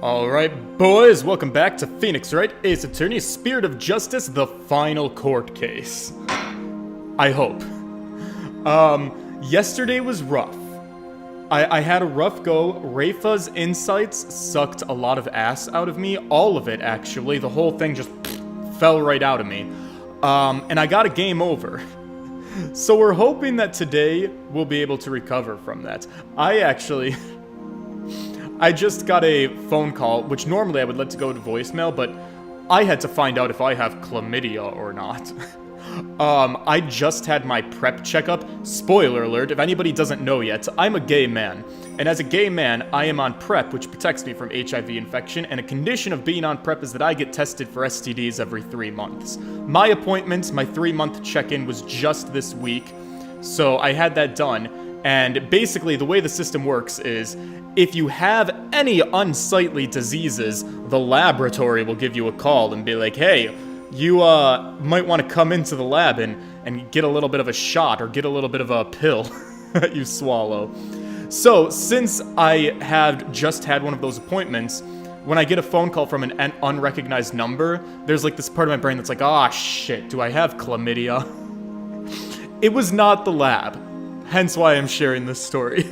Alright, boys, welcome back to Phoenix Wright, Ace Attorney, Spirit of Justice, the final court case. I hope. Yesterday was rough. I had a rough go. Rafa's insights sucked a lot of ass out of me. All of it, actually. The whole thing just fell right out of me. And I got a game over. So we're hoping that today we'll be able to recover from that. I just got a phone call, which normally I would let to go to voicemail, but I had to find out if I have chlamydia or not. I just had my prep checkup. Spoiler alert, if anybody doesn't know yet, I'm a gay man. And as a gay man, I am on prep, which protects me from HIV infection, and a condition of being on prep is that I get tested for STDs every 3 months. My appointment, my 3-month check-in was just this week, so I had that done. And basically, the way the system works is, if you have any unsightly diseases, the laboratory will give you a call and be like, hey, you might want to come into the lab and get a little bit of a shot or get a little bit of a pill that you swallow. So, since I have just had one of those appointments, when I get a phone call from an unrecognized number, there's like this part of my brain that's like, ah, shit, do I have chlamydia? It was not the lab. Hence why I'm sharing this story.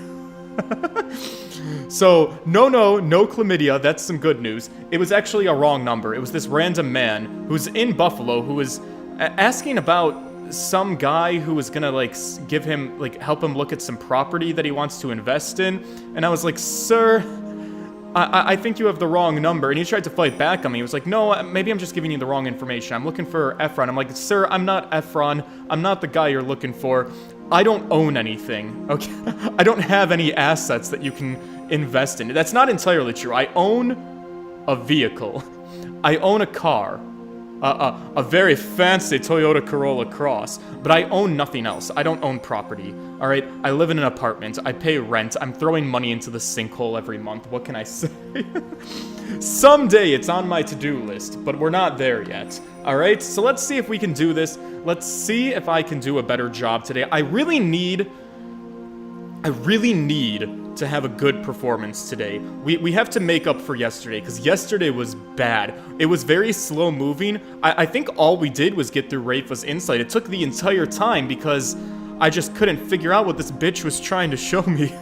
So, no chlamydia, that's some good news. It was actually a wrong number. It was this random man who's in Buffalo who was asking about some guy who was gonna, like, give him, like, help him look at some property that he wants to invest in. And I was like, sir, I think you have the wrong number. And he tried to fight back on me. He was like, no, maybe I'm just giving you the wrong information. I'm looking for Efron. I'm like, sir, I'm not Efron. I'm not the guy you're looking for. I don't own anything, okay? I don't have any assets that you can invest in. That's not entirely true. I own a vehicle. I own a car. A very fancy Toyota Corolla Cross. But I own nothing else. I don't own property, alright? I live in an apartment. I pay rent. I'm throwing money into the sinkhole every month. What can I say? Someday it's on my to-do list, but we're not there yet. Alright, so let's see if we can do this. Let's see if I can do a better job today. I really need to have a good performance today. We have to make up for yesterday, because yesterday was bad. It was very slow moving. I think all we did was get through Rafa's insight. It took the entire time because I just couldn't figure out what this bitch was trying to show me.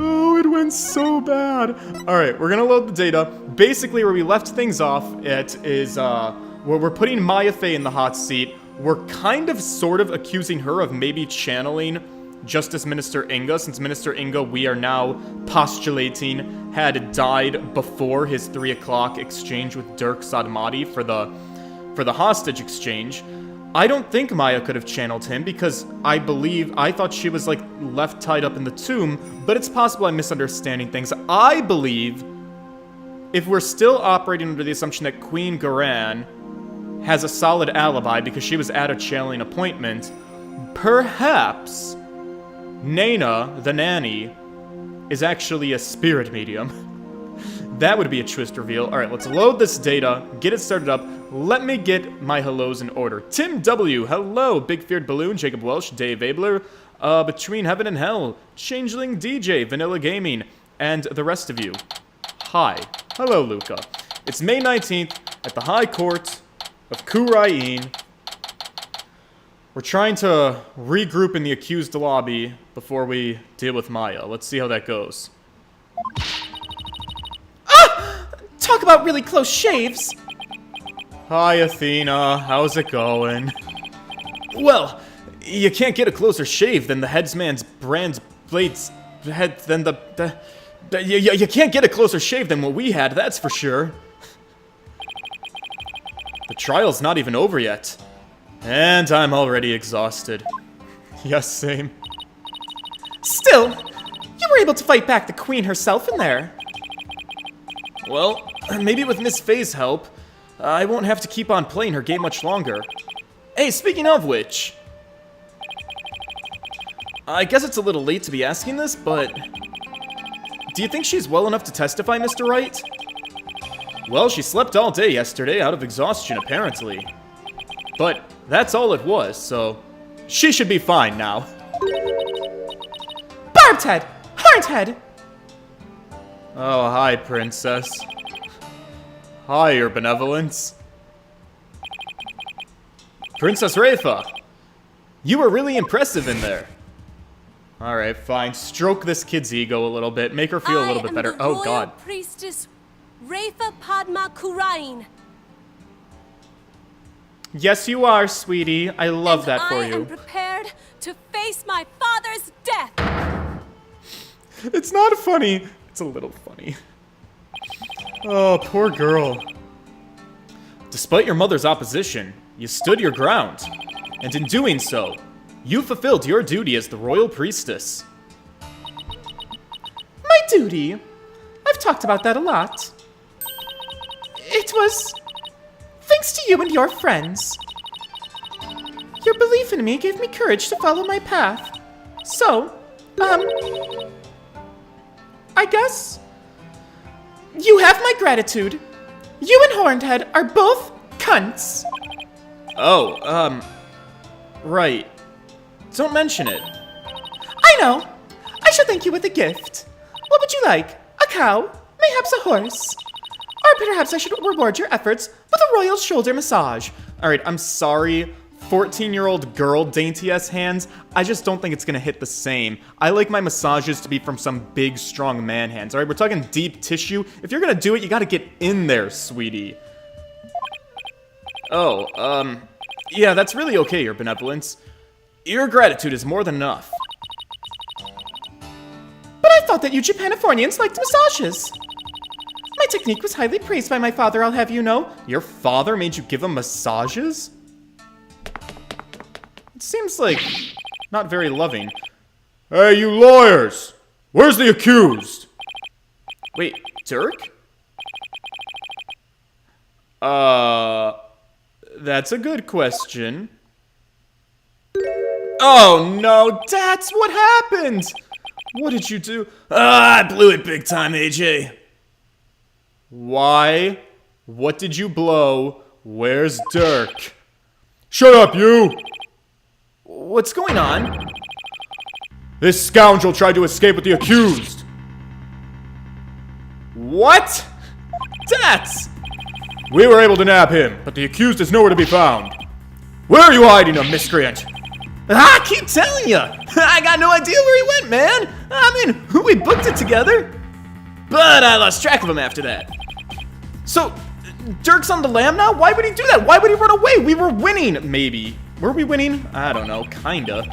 Oh, it went so bad. Alright, we're gonna load the data. Basically, where we left things off at is, where we're putting Maya Fey in the hot seat. We're kind of, sort of accusing her of maybe channeling Justice Minister Inga, since Minister Inga, we are now postulating, had died before his 3 o'clock exchange with Dirk Sadmati for the hostage exchange. I don't think Maya could have channeled him because I thought she was, like, left tied up in the tomb, but it's possible I'm misunderstanding things. I believe, if we're still operating under the assumption that Queen Garan has a solid alibi because she was at a channeling appointment, perhaps Naina, the nanny, is actually a spirit medium. That would be a twist reveal. Alright, let's load this data, get it started up. Let me get my hellos in order. Tim W, hello. Big Feared Balloon, Jacob Welsh, Dave Abler, Between Heaven and Hell, Changeling DJ, Vanilla Gaming, and the rest of you. Hi. Hello, Luca. It's May 19th at the High Court of Kurain. We're trying to regroup in the accused lobby before we deal with Maya. Let's see how that goes. Ah! Talk about really close shaves! Hi, Athena. How's it going? Well, you can't get a closer shave than the headsman's brand's blades head than you can't get a closer shave than what we had, that's for sure. The trial's not even over yet. And I'm already exhausted. Yes, same. Still, you were able to fight back the queen herself in there. Well, maybe with Miss Faye's help, I won't have to keep on playing her game much longer. Hey, speaking of which, I guess it's a little late to be asking this, but do you think she's well enough to testify, Mr. Wright? Well, she slept all day yesterday out of exhaustion, apparently. But that's all it was, so she should be fine now. Barbed head! Hard head! Oh, hi, princess. Hi, your benevolence. Princess Rafa, you were really impressive in there. Alright, fine. Stroke this kid's ego a little bit. Make her feel a little bit better. Oh, God. I am the royal priestess Rafa Padma Kurain. Yes, you are, sweetie. I love that for I you. am prepared to face my father's death. It's not funny. It's a little funny. Oh, poor girl. Despite your mother's opposition, you stood your ground. And in doing so, you fulfilled your duty as the royal priestess. My duty? I've talked about that a lot. It was thanks to you and your friends. Your belief in me gave me courage to follow my path. So, I guess you have my gratitude. You and Horned are both cunts. Oh, right. Don't mention it. I know. I should thank you with a gift. What would you like? A cow? Mayhaps a horse? Or perhaps I should reward your efforts with a royal shoulder massage. Alright, I'm sorry. 14-year-old girl dainty-ass hands, I just don't think it's gonna hit the same. I like my massages to be from some big, strong man hands. Alright, we're talking deep tissue. If you're gonna do it, you gotta get in there, sweetie. Oh, yeah, that's really okay, your benevolence. Your gratitude is more than enough. But I thought that you Japanifornians liked massages. My technique was highly praised by my father, I'll have you know. Your father made you give him massages? It seems like not very loving. Hey, you lawyers! Where's the accused? Wait, Dirk? That's a good question. Oh no, Dats, what happened? What did you do? I blew it big time, AJ. Why? What did you blow? Where's Dirk? Shut up, you! What's going on? This scoundrel tried to escape with the accused. What? Dats! We were able to nab him, but the accused is nowhere to be found. Where are you hiding, a miscreant? I keep telling you, I got no idea where he went, man. I mean, we booked it together. But I lost track of him after that. So, Dirk's on the lam now? Why would he do that? Why would he run away? We were winning, maybe. Were we winning? I don't know, kinda.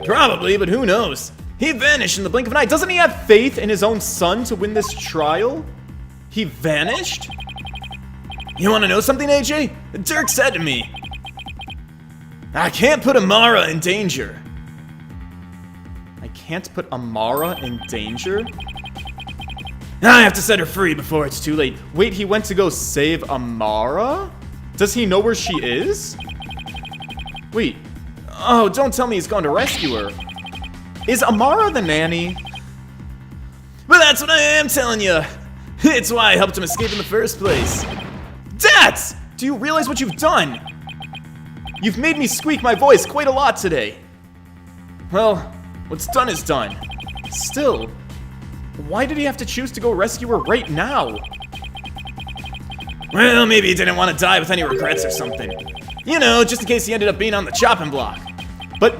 Probably, but who knows? He vanished in the blink of an eye. Doesn't he have faith in his own son to win this trial? He vanished? You want to know something, AJ? Dirk said to me, I can't put Amara in danger. I can't put Amara in danger? I have to set her free before it's too late. Wait, he went to go save Amara? Does he know where she is? Wait. Oh, don't tell me he's gone to rescue her. Is Amara the nanny? But that's what I am telling you. It's why I helped him escape in the first place. Dats! Do you realize what you've done? You've made me squeak my voice quite a lot today. Well, what's done is done. Still, why did he have to choose to go rescue her right now? Well, maybe he didn't want to die with any regrets or something. You know, just in case he ended up being on the chopping block. But,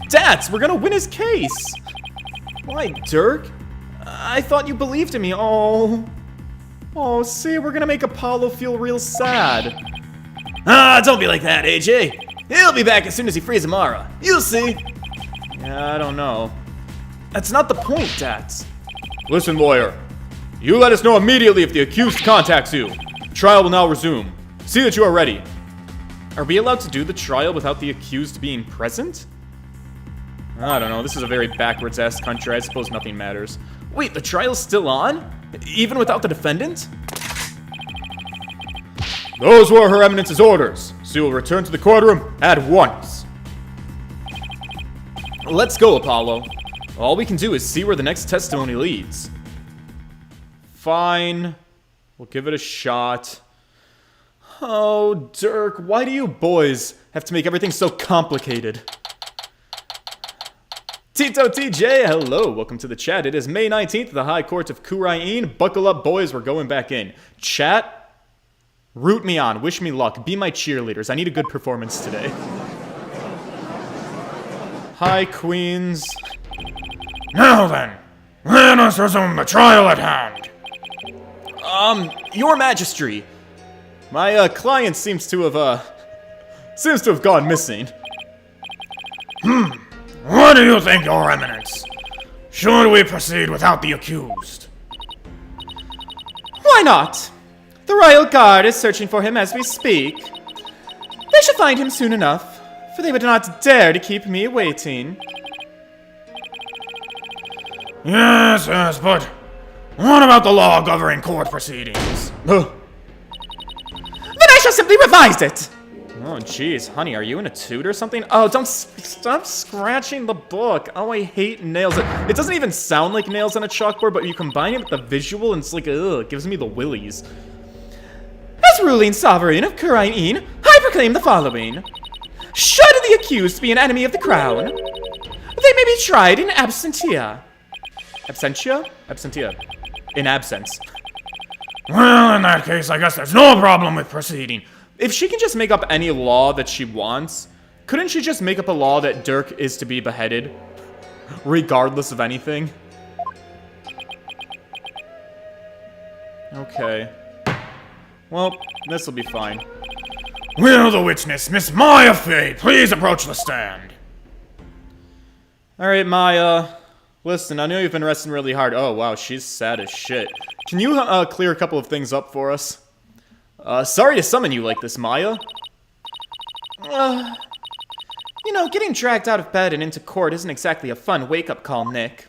Dats, we're gonna win his case. Why, Dirk? I thought you believed in me. Oh, see, we're gonna make Apollo feel real sad. Ah, don't be like that, AJ. He'll be back as soon as he frees Amara. You'll see. Yeah, I don't know. That's not the point, Dats. Listen, lawyer. You let us know immediately if the accused contacts you. Trial will now resume. See that you are ready. Are we allowed to do the trial without the accused being present? I don't know. This is a very backwards-ass country. I suppose nothing matters. Wait, the trial's still on? Even without the defendant? Those were Her Eminence's orders, so you will return to the courtroom at once. Let's go, Apollo. All we can do is see where the next testimony leads. Fine. We'll give it a shot. Oh, Dirk, why do you boys have to make everything so complicated? Tito TJ, hello, welcome to the chat. It is May 19th, the High Court of Kurain. Buckle up, boys, we're going back in. Chat, root me on, wish me luck, be my cheerleaders. I need a good performance today. Hi, queens. Now then, let us resume the trial at hand. Your Majesty, my client seems to have gone missing. What do you think, Your Eminence? Should we proceed without the accused? Why not? The Royal Guard is searching for him as we speak. They should find him soon enough, for they would not dare to keep me waiting. Yes, but what about the law governing court proceedings? Then I shall simply revise it! Oh, jeez, honey, are you in a toot or something? Oh, don't stop scratching the book. Oh, I hate nails. It doesn't even sound like nails on a chalkboard, but you combine it with the visual, and it's like, ugh, it gives me the willies. As ruling sovereign of Kurain, I proclaim the following. Should the accused be an enemy of the crown, they may be tried in absentia. Absentia? Absentia. In absence. Well, in that case, I guess there's no problem with proceeding. If she can just make up any law that she wants, couldn't she just make up a law that Dirk is to be beheaded? Regardless of anything? Okay. Well, this'll be fine. Will the witness, Miss Maya Fey, please approach the stand? Alright, Maya. Listen, I know you've been resting really hard. Oh, wow, she's sad as shit. Can you clear a couple of things up for us? Sorry to summon you like this, Maya. You know, getting dragged out of bed and into court isn't exactly a fun wake-up call, Nick.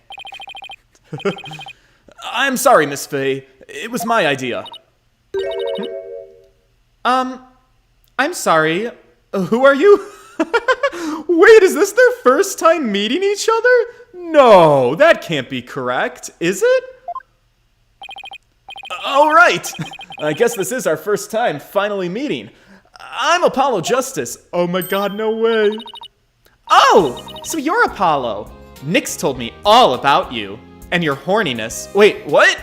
I'm sorry, Miss Fey. It was my idea. I'm sorry. Who are you? Wait, is this their first time meeting each other? No, that can't be correct, is it? All right. I guess this is our first time finally meeting. I'm Apollo Justice. Oh my god, no way. Oh, so you're Apollo. Nyx told me all about you. And your horniness. Wait, what?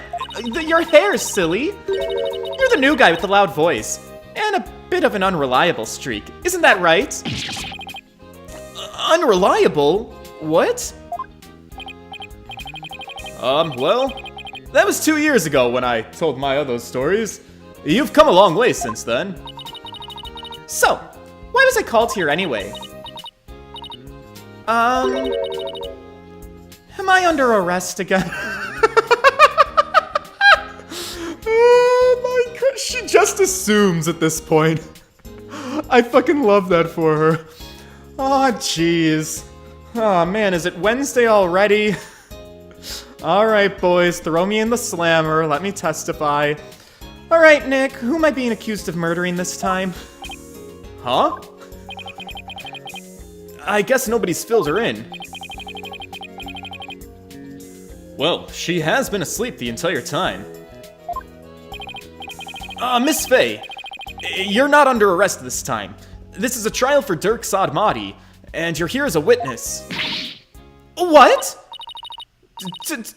Your hair's silly. You're the new guy with the loud voice. And a bit of an unreliable streak. Isn't that right? Unreliable? What? Well, that was 2 years ago when I told Maya those stories. You've come a long way since then. So, why was I called here anyway? Am I under arrest again? Oh my god, she just assumes at this point. I fucking love that for her. Oh, jeez. Oh man, is it Wednesday already? Alright, boys, throw me in the slammer, let me testify. Alright, Nick, who am I being accused of murdering this time? Huh? I guess nobody's filled her in. Well, she has been asleep the entire time. Miss Fey, you're not under arrest this time. This is a trial for Dirk Sadmati, and you're here as a witness. What?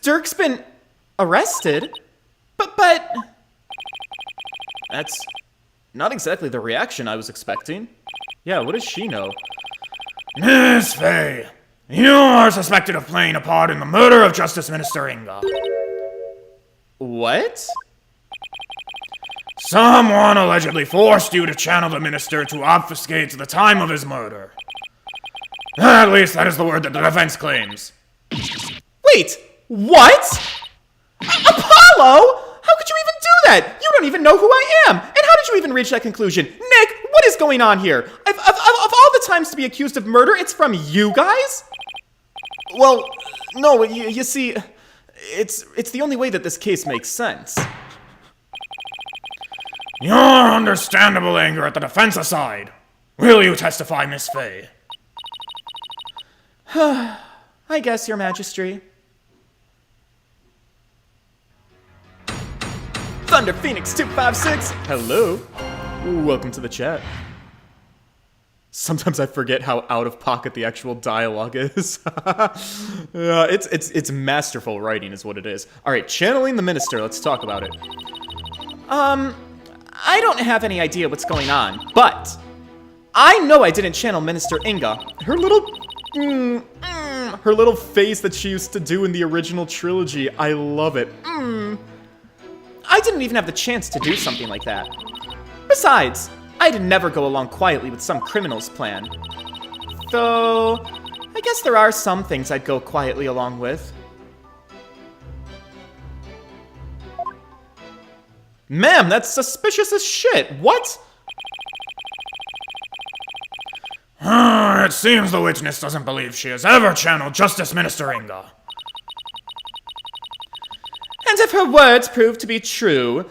Dirk's been arrested? But... That's not exactly the reaction I was expecting. Yeah, what does she know? Miss Fey, you are suspected of playing a part in the murder of Justice Minister Inga. What? Someone allegedly forced you to channel the minister to obfuscate the time of his murder. At least that is the word that the defense claims. Wait, what? Apollo? How could you even do that? You don't even know who I am. And how did you even reach that conclusion? Nick, what is going on here? Of all the times to be accused of murder, it's from you guys? Well, no, you see, it's the only way that this case makes sense. Your understandable anger at the defense aside, will you testify, Miss Fey? I guess, Your Majesty. Thunder Phoenix 256, hello. Welcome to the chat. Sometimes I forget how out of pocket the actual dialogue is. It's masterful writing is what it is. All right, channeling the minister. Let's talk about it. I don't have any idea what's going on, but I know I didn't channel Minister Inga. Her little face that she used to do in the original trilogy. I love it. I didn't even have the chance to do something like that. Besides, I'd never go along quietly with some criminal's plan. Though, I guess there are some things I'd go quietly along with. Ma'am, that's suspicious as shit. What? It seems the witness doesn't believe she has ever channeled Justice Minister Inga. And if her words prove to be true,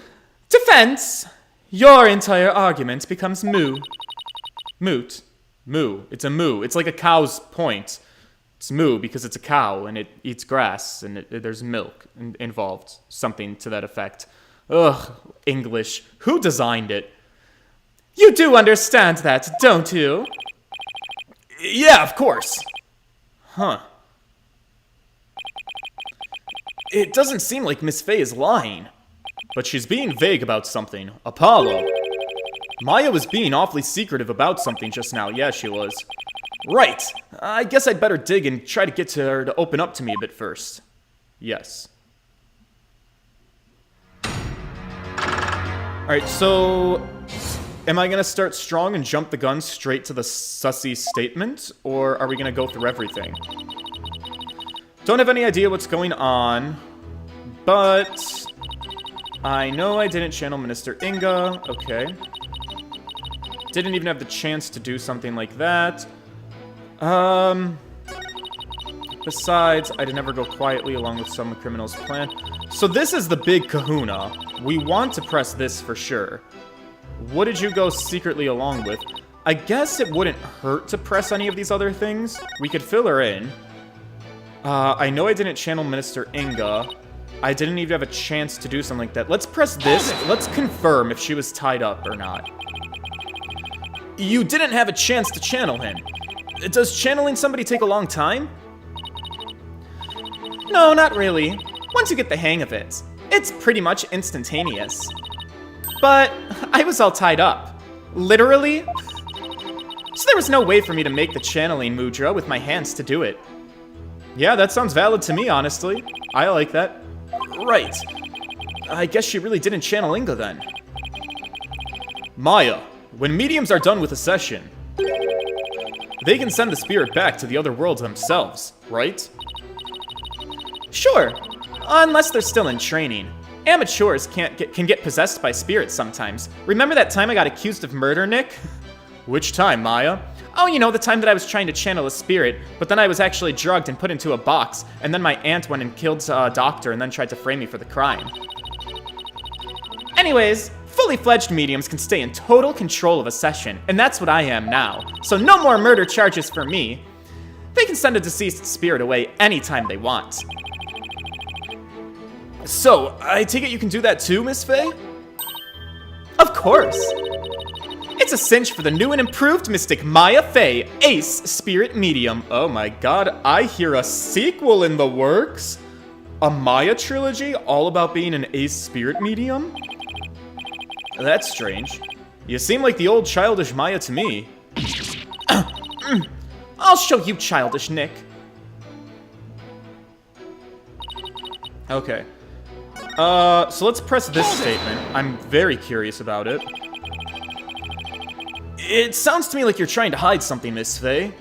defense, your entire argument becomes moot. Moo. It's a moo. It's like a cow's point. It's moo because it's a cow and it eats grass and there's milk involved. Something to that effect. Ugh, English. Who designed it? You do understand that, don't you? Yeah, of course. Huh. It doesn't seem like Miss Faye is lying. But she's being vague about something. Apollo. Maya was being awfully secretive about something just now. Yeah, she was. Right. I guess I'd better dig and try to get to her to open up to me a bit first. Yes. Alright, so... Am I gonna start strong and jump the gun straight to the sussy statement? Or are we gonna go through everything? Don't have any idea what's going on. But... I know I didn't channel Minister Inga. Okay. Didn't even have the chance to do something like that. Besides, I'd never go quietly along with some criminal's plan. So this is the big kahuna. We want to press this for sure. What did you go secretly along with? I guess it wouldn't hurt to press any of these other things. We could fill her in. I know I didn't channel Minister Inga. I didn't even have a chance to do something like that. Let's press this. Let's confirm if she was tied up or not. You didn't have a chance to channel him. Does channeling somebody take a long time? No, not really. Once you get the hang of it, it's pretty much instantaneous. But I was all tied up. Literally. So there was no way for me to make the channeling mudra with my hands to do it. Yeah, that sounds valid to me, honestly. I like that. Right. I guess she really didn't channel Inga then. Maya, when mediums are done with a session, they can send the spirit back to the other worlds themselves, right? Sure, unless they're still in training. Amateurs can get possessed by spirits sometimes. Remember that time I got accused of murder, Nick? Which time, Maya? Oh, you know, the time that I was trying to channel a spirit, but then I was actually drugged and put into a box, and then my aunt went and killed a doctor and then tried to frame me for the crime. Anyways, fully fledged mediums can stay in total control of a session, and that's what I am now. So no more murder charges for me. They can send a deceased spirit away anytime they want. So, I take it you can do that too, Miss Faye? Of course. It's a cinch for the new and improved mystic Maya Faye, Ace Spirit Medium. Oh my god, I hear a sequel in the works? A Maya trilogy all about being an Ace Spirit Medium? That's strange. You seem like the old childish Maya to me. I'll show you childish, Nick. Okay. So let's press this statement. I'm very curious about it. It sounds to me like you're trying to hide something, Miss Faye.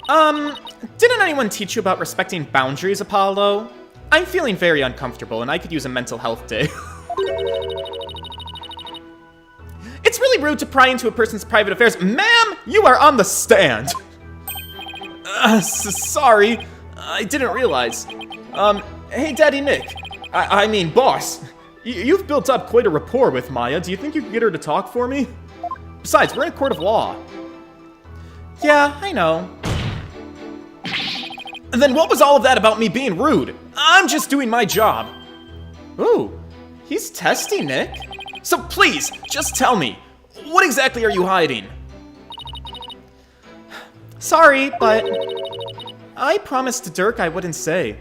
Didn't anyone teach you about respecting boundaries, Apollo? I'm feeling very uncomfortable and I could use a mental health day. It's really rude to pry into a person's private affairs. Ma'am, you are on the stand. Sorry. I didn't realize. Hey, Daddy Nick. I mean, boss. You've built up quite a rapport with Maya. Do you think you could get her to talk for me? Besides, we're in a court of law. Yeah, I know. And then what was all of that about me being rude? I'm just doing my job. Ooh, he's testy, Nick. So please, just tell me, what exactly are you hiding? Sorry, but I promised Dirk I wouldn't say.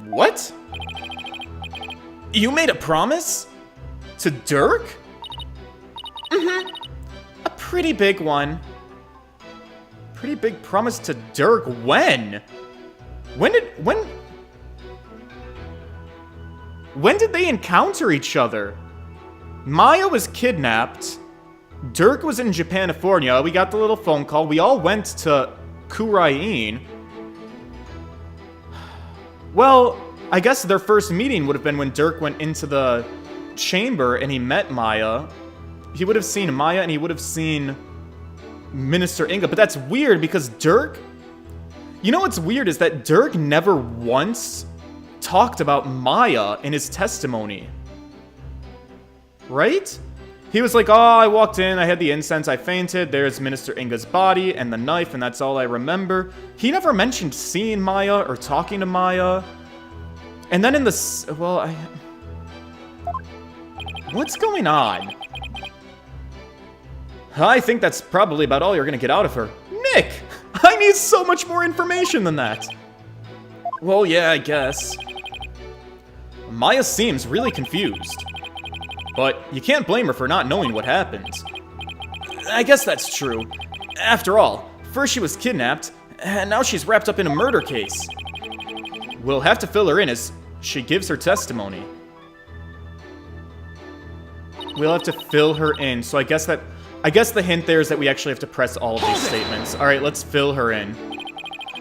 What? You made a promise? To Dirk? A pretty big one. Pretty big promise to Dirk. When? When did they encounter each other? Maya was kidnapped. Dirk was in Japanifornia. We got the little phone call. We all went to Kurain. Well, I guess their first meeting would have been when Dirk went into the chamber and he met Maya. He would have seen Maya and he would have seen Minister Inga. But that's weird because Dirk... You know what's weird is that Dirk never once talked about Maya in his testimony. Right? He was like, oh, I walked in, I had the incense, I fainted, there's Minister Inga's body and the knife, and that's all I remember. He never mentioned seeing Maya or talking to Maya. And then in the... Well, what's going on? I think that's probably about all you're gonna get out of her. Nick! I need so much more information than that. Well, yeah, I guess. Maya seems really confused. But you can't blame her for not knowing what happened. I guess that's true. After all, first she was kidnapped, and now she's wrapped up in a murder case. We'll have to fill her in as she gives her testimony. We'll have to fill her in, so I guess the hint there is that we actually have to press all of these statements. Alright, let's fill her in.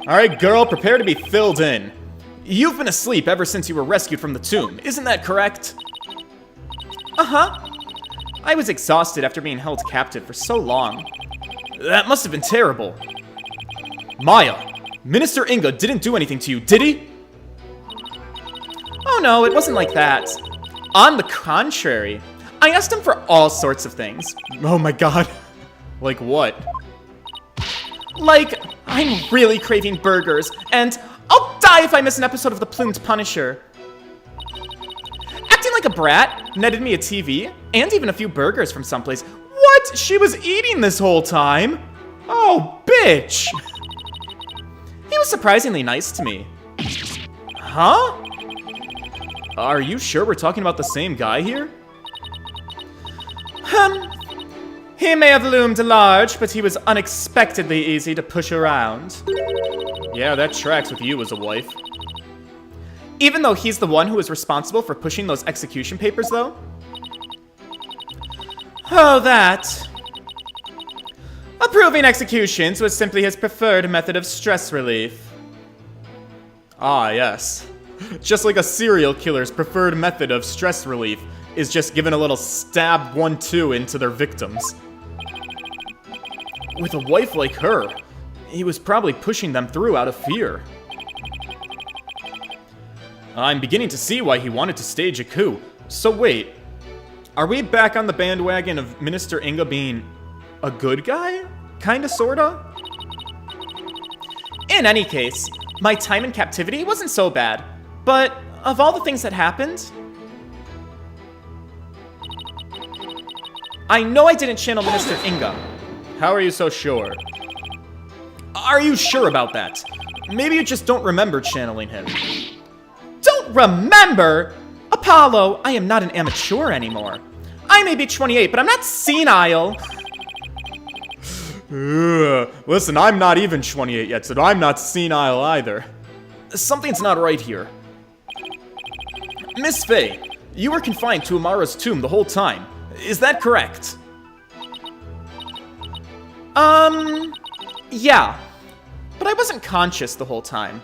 Alright, girl, prepare to be filled in. You've been asleep ever since you were rescued from the tomb, isn't that correct? Uh-huh. I was exhausted after being held captive for so long. That must have been terrible. Maya, Minister Inga didn't do anything to you, did he? Oh no, it wasn't like that. On the contrary, I asked him for all sorts of things. Oh my god. Like what? Like, I'm really craving burgers, and I'll die if I miss an episode of The Plumed Punisher. Acting like a brat, netted me a TV, and even a few burgers from someplace. What? She was eating this whole time? Oh, bitch! He was surprisingly nice to me. Huh? Are you sure we're talking about the same guy here? He may have loomed large, but he was unexpectedly easy to push around. Yeah, that tracks with you as a wife. Even though he's the one who was responsible for pushing those execution papers, though? Oh, that. Approving executions was simply his preferred method of stress relief. Ah, yes. Just like a serial killer's preferred method of stress relief is just giving a little stab 1-2 into their victims. With a wife like her, he was probably pushing them through out of fear. I'm beginning to see why he wanted to stage a coup. So wait, are we back on the bandwagon of Minister Inga being a good guy? Kinda, sorta? In any case, my time in captivity wasn't so bad. But of all the things that happened, I know I didn't channel Minister Inga. How are you so sure? Are you sure about that? Maybe you just don't remember channeling him. Don't remember? Apollo, I am not an amateur anymore. I may be 28, but I'm not senile. Listen, I'm not even 28 yet, so I'm not senile either. Something's not right here. Miss Faye, you were confined to Amara's tomb the whole time. Is that correct? Yeah. But I wasn't conscious the whole time.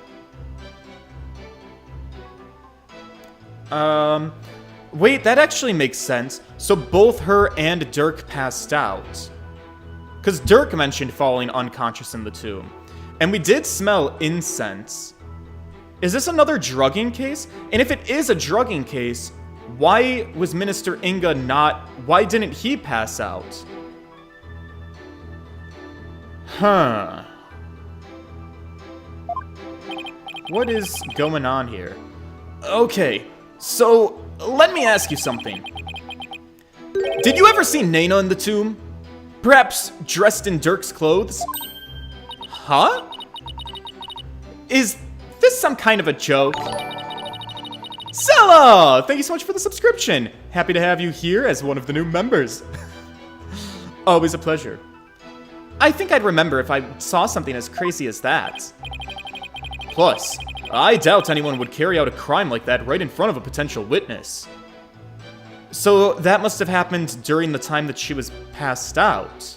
Wait, that actually makes sense. So both her and Dirk passed out. Because Dirk mentioned falling unconscious in the tomb. And we did smell incense. Is this another drugging case? And if it is a drugging case, why was Minister Inga not... Why didn't he pass out? Huh. What is going on here? Okay, so let me ask you something. Did you ever see Naina in the tomb? Perhaps dressed in Dirk's clothes? Huh? Is this some kind of a joke? Sella! Thank you so much for the subscription. Happy to have you here as one of the new members. Always a pleasure. I think I'd remember if I saw something as crazy as that. Plus, I doubt anyone would carry out a crime like that right in front of a potential witness. So that must have happened during the time that she was passed out,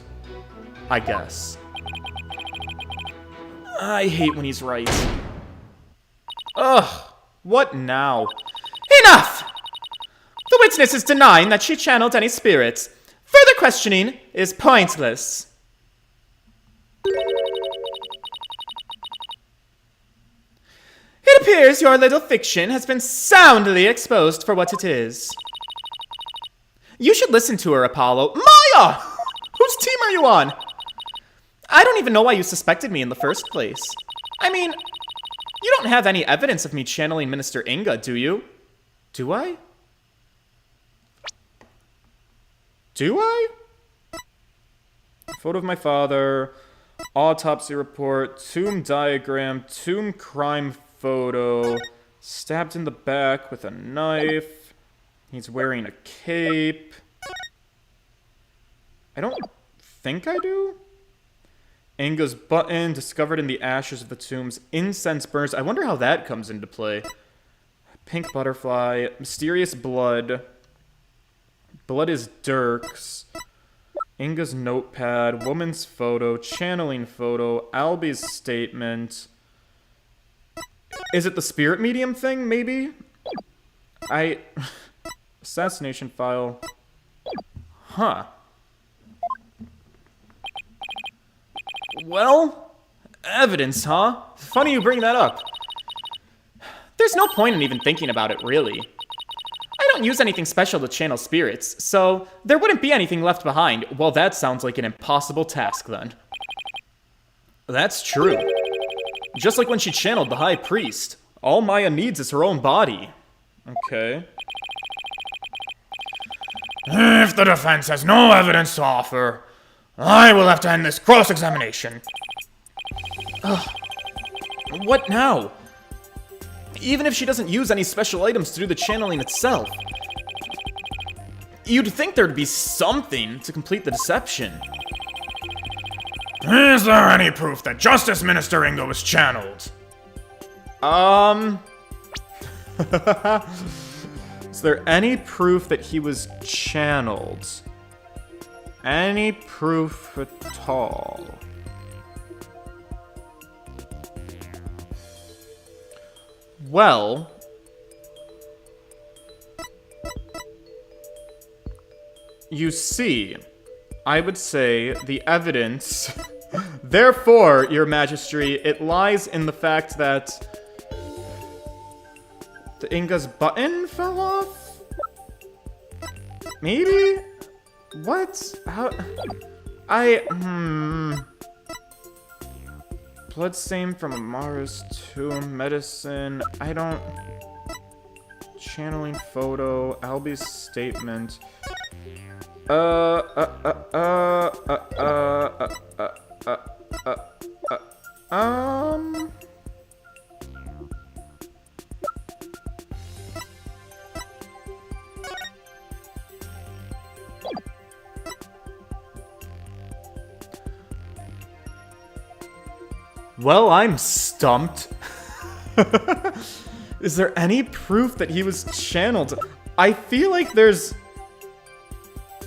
I guess. I hate when he's right. Ugh, what now? Enough! The witness is denying that she channeled any spirits. Further questioning is pointless. It appears your little fiction has been soundly exposed for what it is. You should listen to her, Apollo. Maya! Whose team are you on? I don't even know why you suspected me in the first place. I mean, you don't have any evidence of me channeling Minister Inga, do you? Do I? Do I? Photo of my father, autopsy report, tomb diagram, tomb crime photo, stabbed in the back with a knife. He's wearing a cape. I don't think I do. Inga's button, discovered in the ashes of the tombs. Incense burns. I wonder how that comes into play. Pink butterfly. Mysterious blood. Blood is Dirk's. Inga's notepad. Woman's photo. Channeling photo. Albie's statement. Is it the spirit medium thing, maybe? Assassination file. Huh. Well, evidence, huh? Funny you bring that up. There's no point in even thinking about it, really. I don't use anything special to channel spirits, so there wouldn't be anything left behind. Well, that sounds like an impossible task, then. That's true. Just like when she channeled the High Priest. All Maya needs is her own body. Okay. If the defense has no evidence to offer, I will have to end this cross-examination. What now? Even if she doesn't use any special items to do the channeling itself, you'd think there'd be something to complete the deception. Is there any proof that Justice Minister Inga was channeled? Is there any proof that he was channeled? Any proof at all? Well, you see, I would say the evidence, therefore, Your Majesty, it lies in the fact that the Inga's button fell off? Maybe? What? How? Bloodstain from Amara's tomb, medicine, I don't... Channeling photo, Albie's statement. Well, I'm stumped. Is there any proof that he was channeled? I feel like there's...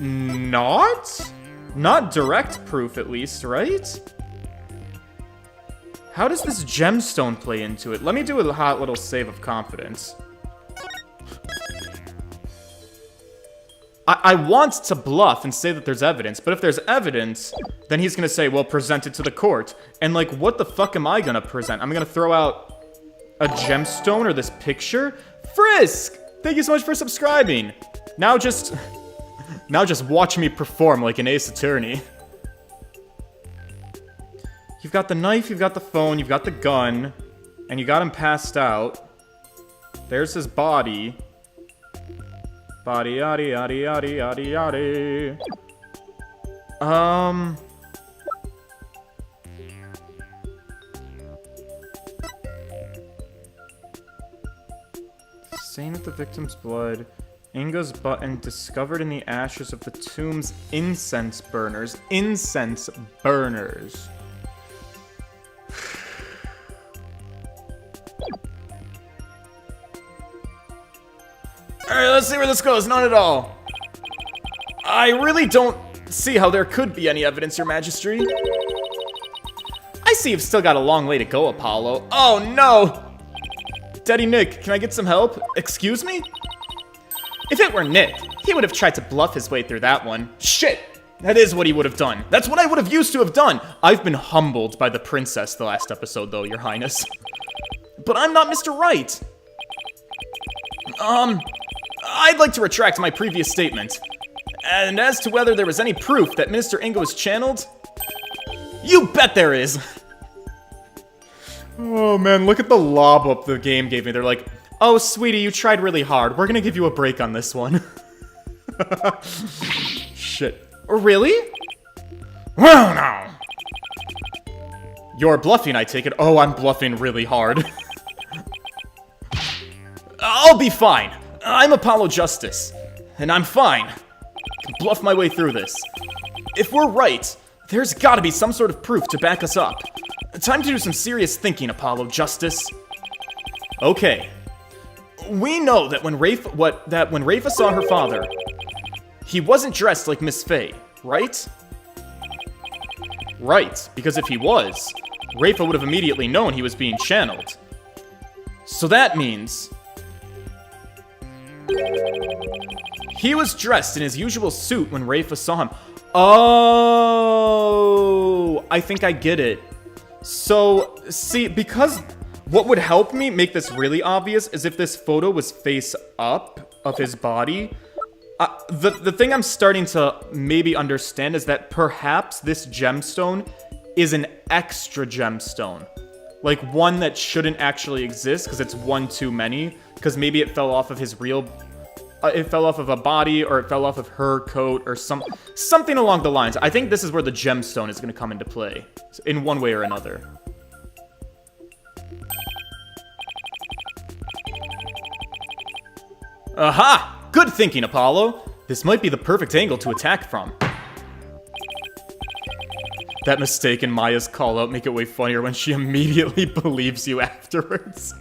Not? Not direct proof, at least, right? How does this gemstone play into it? Let me do a hot little save of confidence. I want to bluff and say that there's evidence, but if there's evidence, then he's gonna say, well, present it to the court. And, like, what the fuck am I gonna present? I'm gonna throw out a gemstone or this picture? Frisk! Thank you so much for subscribing! Now just watch me perform like an ace attorney. You've got the knife, you've got the phone, you've got the gun, and you got him passed out. There's his body. Body, yaddy, yaddy, yaddy, yaddy, yaddy. Stain with the victim's blood. Inga's button discovered in the ashes of the tomb's incense burners. Incense burners. Alright, let's see where this goes. Not at all. I really don't see how there could be any evidence, Your Majesty. I see you've still got a long way to go, Apollo. Oh no! Daddy Nick, can I get some help? Excuse me? If it were Nick, he would have tried to bluff his way through that one. Shit! That is what he would have done. That's what I would have used to have done. I've been humbled by the princess the last episode, though, Your Highness. But I'm not Mr. Right. I'd like to retract my previous statement. And as to whether there was any proof that Minister Inga was channeled, you bet there is. Oh man, look at the lob up the game gave me. They're like, oh sweetie, you tried really hard. We're gonna give you a break on this one. Shit. Really? Well now. You're bluffing, I take it. Oh, I'm bluffing really hard. I'll be fine. I'm Apollo Justice. And I'm fine. I can bluff my way through this. If we're right, there's gotta be some sort of proof to back us up. Time to do some serious thinking, Apollo Justice. Okay. We know that when Rafa saw her father, he wasn't dressed like Miss Faye, right? Right, because if he was, Rafa would have immediately known he was being channeled. So that means he was dressed in his usual suit when Rafa saw him. Oh, I think I get it. So, see, because what would help me make this really obvious is if this photo was face up of his body. The thing I'm starting to maybe understand is that perhaps this gemstone is an extra gemstone. Like one that shouldn't actually exist because it's one too many. Because maybe it fell off of his real... it fell off of a body, or it fell off of her coat, or something along the lines. I think this is where the gemstone is going to come into play, in one way or another. Aha! Good thinking, Apollo. This might be the perfect angle to attack from. That mistake in Maya's call-out make it way funnier when she immediately believes you afterwards.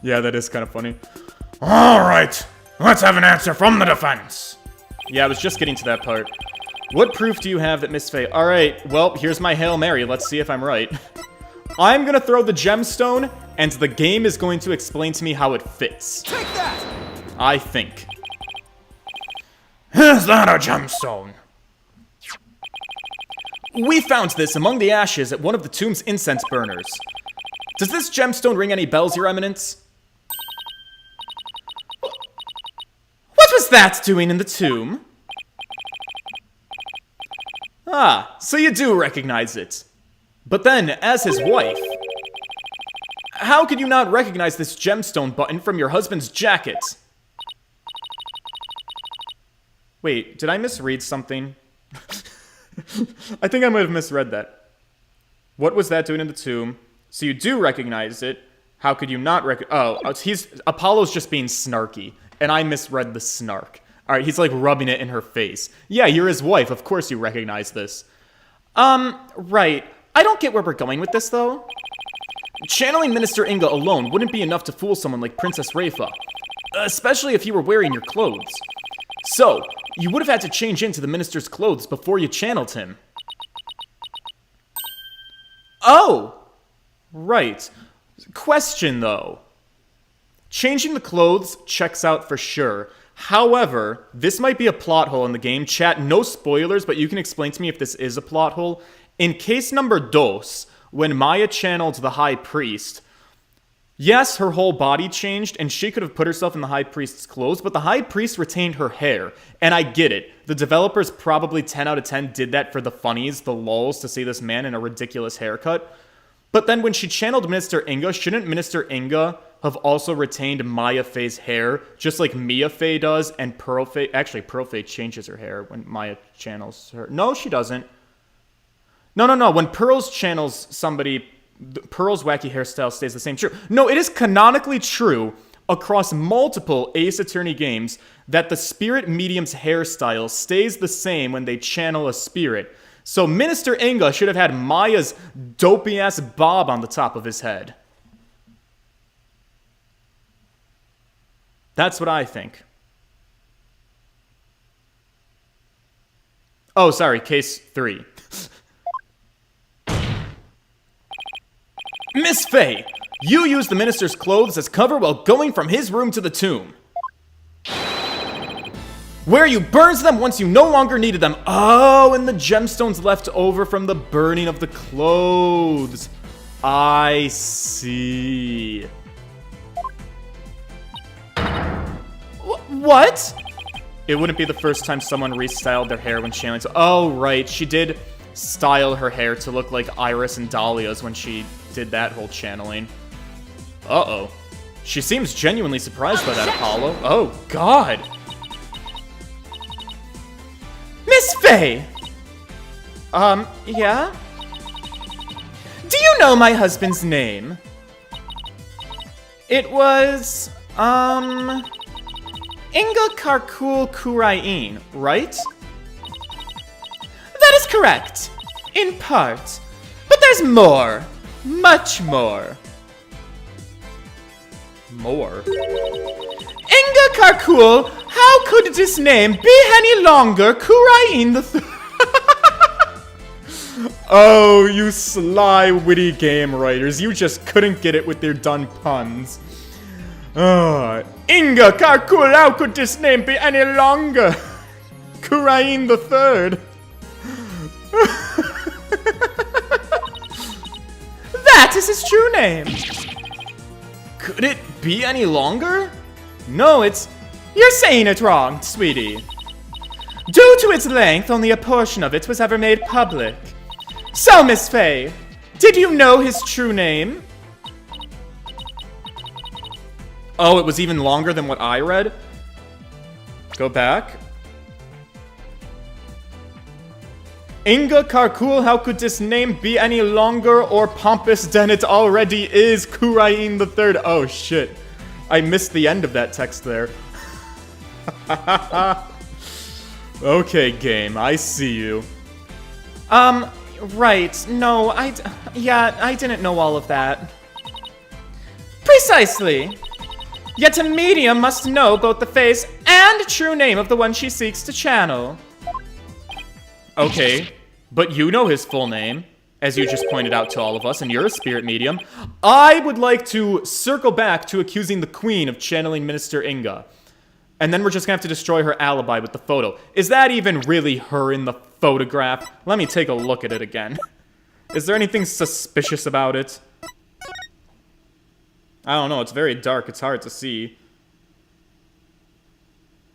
Yeah, that is kind of funny. Alright, let's have an answer from the defense. Yeah, I was just getting to that part. What proof do you have that Miss Faye... Alright, well, here's my Hail Mary. Let's see if I'm right. I'm gonna throw the gemstone, and the game is going to explain to me how it fits. Take that! I think. Is that a gemstone? We found this among the ashes at one of the tomb's incense burners. Does this gemstone ring any bells, Your Eminence? What was that doing in the tomb? Ah, so you do recognize it. But then, as his wife, how could you not recognize this gemstone button from your husband's jacket? Wait, did I misread something? I think I might have misread that. What was that doing in the tomb? So you do recognize it. How could you not Apollo's just being snarky, and I misread the snark. Alright, he's like rubbing it in her face. Yeah, you're his wife. Of course you recognize this. Right. I don't get where we're going with this, though. Channeling Minister Inga alone wouldn't be enough to fool someone like Princess Rafa. Especially if you were wearing your clothes. So, you would have had to change into the minister's clothes before you channeled him. Oh! Right. Question, though. Changing the clothes checks out for sure. However, this might be a plot hole in the game. Chat, no spoilers, but you can explain to me if this is a plot hole. In case number dos, when Maya channeled the High Priest, yes, her whole body changed, and she could have put herself in the High Priest's clothes, but the High Priest retained her hair. And I get it. The developers probably 10 out of 10 did that for the funnies, the lulz, to see this man in a ridiculous haircut. But then when she channeled Minister Inga, shouldn't Minister Inga have also retained Maya Faye's hair, just like Mia Faye does, and Pearl Faye. Actually, Pearl Faye changes her hair when Maya channels her. No, she doesn't. No. When Pearl's channels somebody, Pearl's wacky hairstyle stays the same. True. No, it is canonically true across multiple Ace Attorney games that the spirit medium's hairstyle stays the same when they channel a spirit. So Minister Inga should have had Maya's dopey-ass bob on the top of his head. That's what I think. Oh, sorry, case 3. Miss Faye, you used the minister's clothes as cover while going from his room to the tomb, where you burned them once you no longer needed them. Oh, and the gemstones left over from the burning of the clothes. I see. What? It wouldn't be the first time someone restyled their hair when channeling. Oh, right. She did style her hair to look like Iris and Dahlia's when she did that whole channeling. Uh-oh. She seems genuinely surprised by that, Apollo. Oh, God. Miss Faye! Yeah? Do you know my husband's name? It was, Inga Karkul Kurain, right? That is correct. In part. But there's more. Much more. More? Inga Karkul, how could this name be any longer Kurain the Third? Oh, you sly, witty game writers. You just couldn't get it with your done puns. Inga Karkul, how could this name be any longer Kurain the Third? That is his true name. Could it be any longer? No, you're saying it wrong, sweetie. Due to its length, only a portion of it was ever made public. So, Miss Faye, did you know his true name? Oh, it was even longer than what I read? Go back. Inga Karkul, how could this name be any longer or pompous than it already is, Kurain the Third? Oh, shit. I missed the end of that text there. Okay, game, I see you. Right. No, I didn't know all of that. Precisely. Yet a medium must know both the face and true name of the one she seeks to channel. Okay, but you know his full name, as you just pointed out to all of us, and you're a spirit medium. I would like to circle back to accusing the Queen of channeling Minister Inga. And then we're just gonna have to destroy her alibi with the photo. Is that even really her in the photograph? Let me take a look at it again. Is there anything suspicious about it? I don't know, it's very dark, it's hard to see.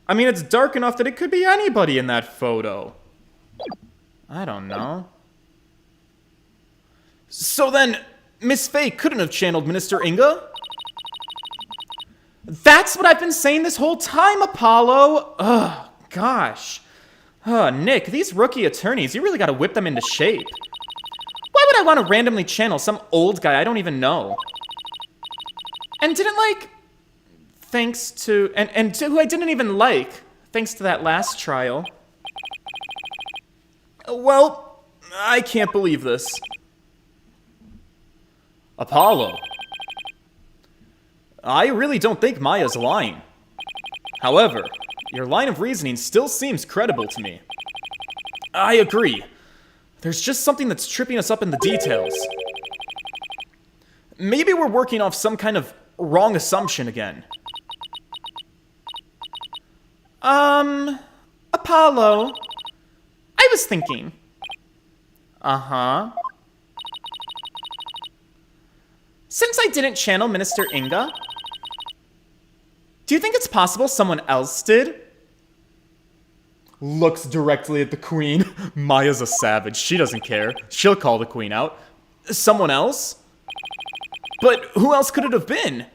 I mean, it's dark enough that it could be anybody in that photo. I don't know. So then, Miss Faye couldn't have channeled Minister Inga? That's what I've been saying this whole time, Apollo! Ugh, gosh. Nick, these rookie attorneys, you really gotta whip them into shape. Why would I want to randomly channel some old guy I don't even know? And didn't thanks to, and to who I didn't even like, thanks to that last trial. Well, I can't believe this. Apollo. I really don't think Maya's lying. However, your line of reasoning still seems credible to me. I agree. There's just something that's tripping us up in the details. Maybe we're working off some kind of wrong assumption again. Apollo. I was thinking. Uh-huh. Since I didn't channel Minister Inga, do you think it's possible someone else did? Looks directly at the Queen. Maya's a savage. She doesn't care. She'll call the Queen out. Someone else? But who else could it have been?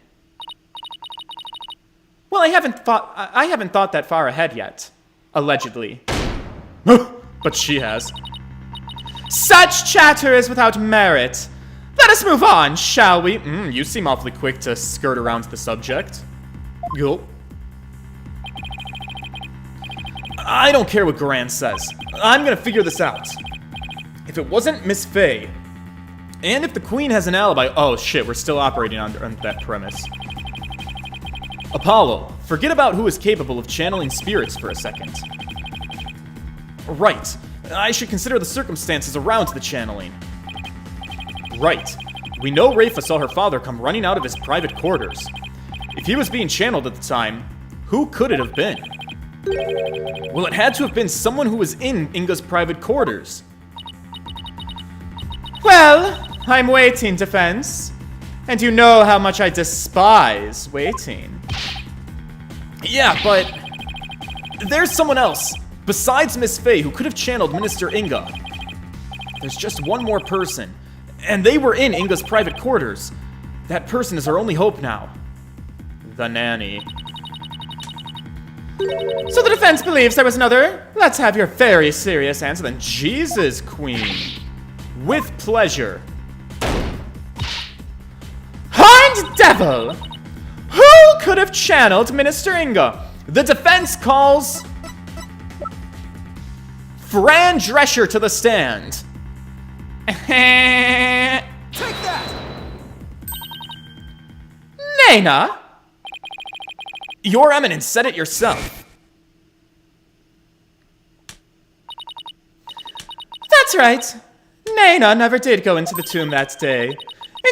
Well, I haven't thought that far ahead yet. Allegedly. But she has. Such chatter is without merit. Let us move on, shall we? You seem awfully quick to skirt around the subject. Yo. I don't care what Garand says. I'm gonna figure this out. If it wasn't Miss Faye, and if the Queen has an alibi— oh shit, we're still operating on that premise. Apollo, forget about who is capable of channeling spirits for a second. Right. I should consider the circumstances around the channeling. Right. We know Rafa saw her father come running out of his private quarters. If he was being channeled at the time, who could it have been? Well, it had to have been someone who was in Inga's private quarters. Well, I'm waiting, Defense. And you know how much I despise waiting. Yeah, but there's someone else besides Miss Faye who could have channeled Minister Inga. There's just one more person, and they were in Inga's private quarters. That person is our only hope now. The nanny. So the defense believes there was another? Let's have your very serious answer then. Jesus, Queen. With pleasure. Horned devil! Who could have channeled Minister Inga? The defense calls Fran Drescher to the stand. Take that! Naina? Your Eminence said it yourself. That's right. Naina never did go into the tomb that day.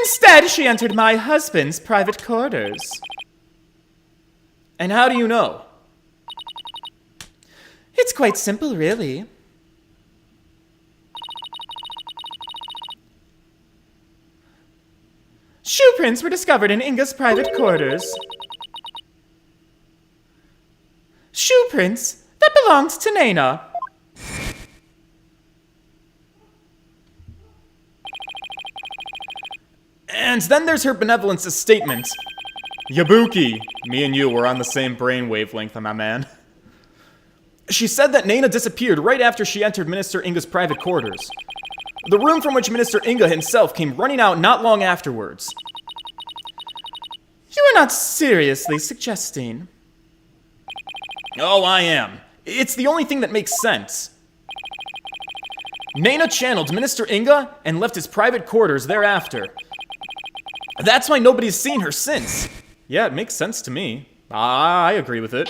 Instead, she entered my husband's private quarters. And how do you know? It's quite simple, really. Shoe prints were discovered in Inga's private quarters. Shoe prints that belonged to Naina. And then there's her benevolence's statement. Yabuki, me and you were on the same brain wavelength, my man. She said that Naina disappeared right after she entered Minister Inga's private quarters. The room from which Minister Inga himself came running out not long afterwards. You are not seriously suggesting. Oh, I am. It's the only thing that makes sense. Naina channeled Minister Inga and left his private quarters thereafter. That's why nobody's seen her since. Yeah, it makes sense to me. I agree with it.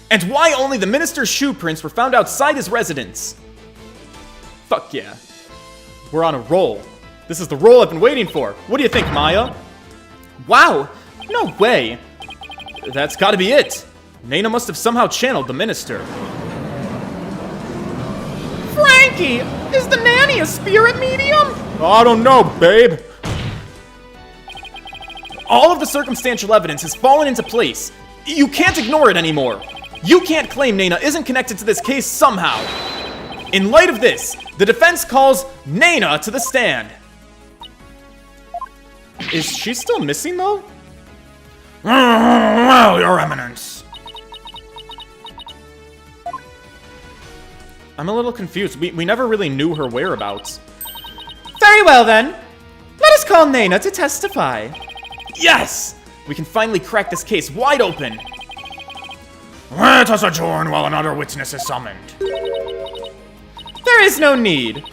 And why only the minister's shoe prints were found outside his residence. Fuck yeah. We're on a roll. This is the roll I've been waiting for. What do you think, Maya? Wow, no way. That's gotta be it. Naina must have somehow channeled the minister. Frankie, is the nanny a spirit medium? I don't know, babe. All of the circumstantial evidence has fallen into place. You can't ignore it anymore. You can't claim Naina isn't connected to this case somehow. In light of this, the defense calls Naina to the stand. Is she still missing, though? Well, Your Eminence. I'm a little confused. We never really knew her whereabouts. Very well, then. Let us call Naina to testify. Yes! We can finally crack this case wide open. Let us adjourn while another witness is summoned. There is no need.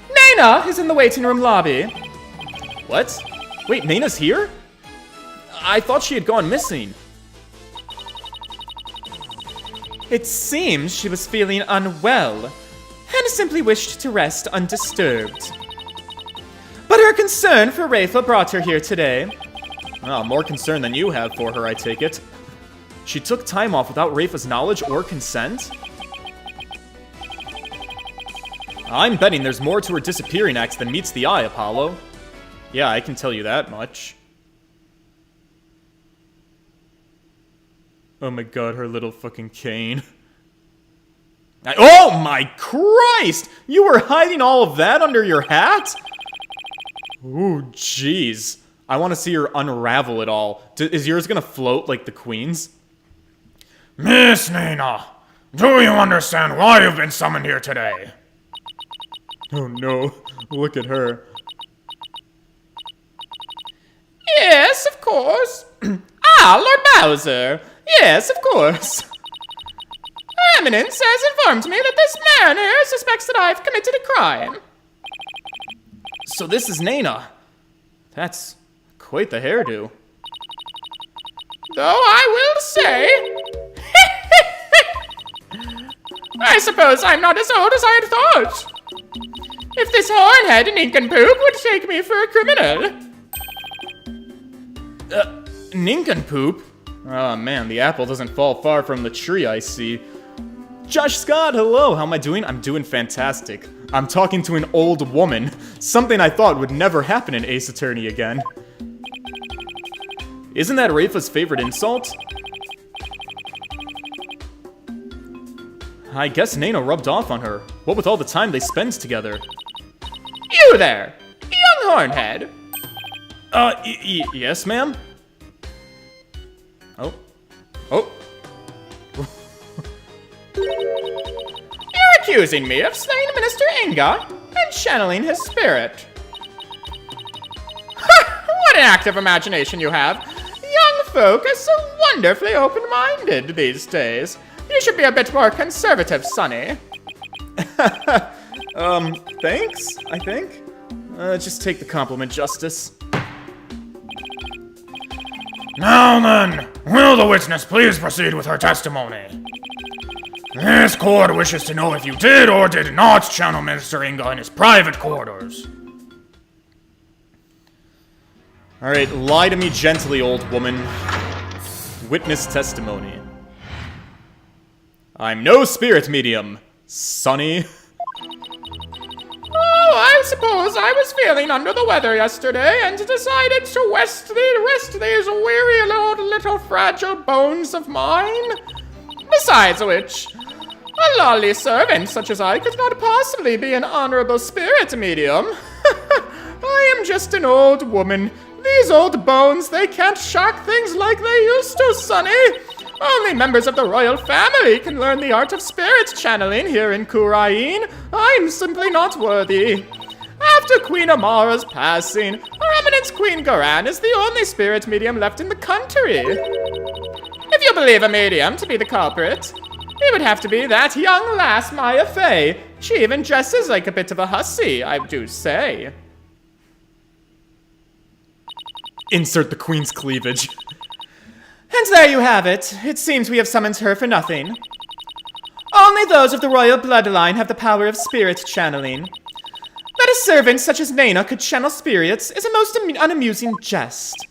Naina is in the waiting room lobby. What? Wait, Naina's here? I thought she had gone missing. It seems she was feeling unwell and simply wished to rest undisturbed. But her concern for Rafa brought her here today. Oh, more concern than you have for her, I take it. She took time off without Rafa's knowledge or consent? I'm betting there's more to her disappearing acts than meets the eye, Apollo. Yeah, I can tell you that much. Oh my god, her little fucking cane. Oh my Christ! You were hiding all of that under your hat? Ooh, jeez. I want to see her unravel it all. Is yours gonna float like the queen's? Miss Naina, do you understand why you've been summoned here today? Oh no, look at her. Yes, of course. Lord Bowser. Yes, of course. Her Eminence has informed me that this man here suspects that I've committed a crime. So this is Naina. That's quite the hairdo. Though I will say... I suppose I'm not as old as I had thought. If this hornhead nincompoop would take me for a criminal. Nincompoop? Oh man, the apple doesn't fall far from the tree, I see. Josh Scott, hello, how am I doing? I'm doing fantastic. I'm talking to an old woman, something I thought would never happen in Ace Attorney again. Isn't that Rafa's favorite insult? I guess Naina rubbed off on her. What with all the time they spend together? You there, young hornhead. Yes, ma'am? Oh. You're accusing me of slaying Minister Inga and channeling his spirit. What an active imagination you have. Young folk are so wonderfully open-minded these days. You should be a bit more conservative, Sonny. Thanks, I think. Just take the compliment, Justice. Now then, will the witness please proceed with her testimony? This court wishes to know if you did or did not channel Minister Inga in his private quarters. Alright, lie to me gently, old woman. Witness testimony. I'm no spirit medium, Sonny. Oh, I suppose I was feeling under the weather yesterday and decided to rest these weary little fragile bones of mine. Besides which, a lowly servant such as I could not possibly be an honorable spirit medium. I am just an old woman. These old bones, they can't shock things like they used to, Sonny. Only members of the royal family can learn the art of spirit channeling here in Kurain. I'm simply not worthy. After Queen Amara's passing, Her Eminence Queen Garan is the only spirit medium left in the country. If you believe a medium to be the culprit, it would have to be that young lass Maya Fey. She even dresses like a bit of a hussy, I do say. Insert the queen's cleavage. And there you have it. It seems we have summoned her for nothing. Only those of the royal bloodline have the power of spirit channeling. That a servant such as Naina could channel spirits is a most unamusing jest.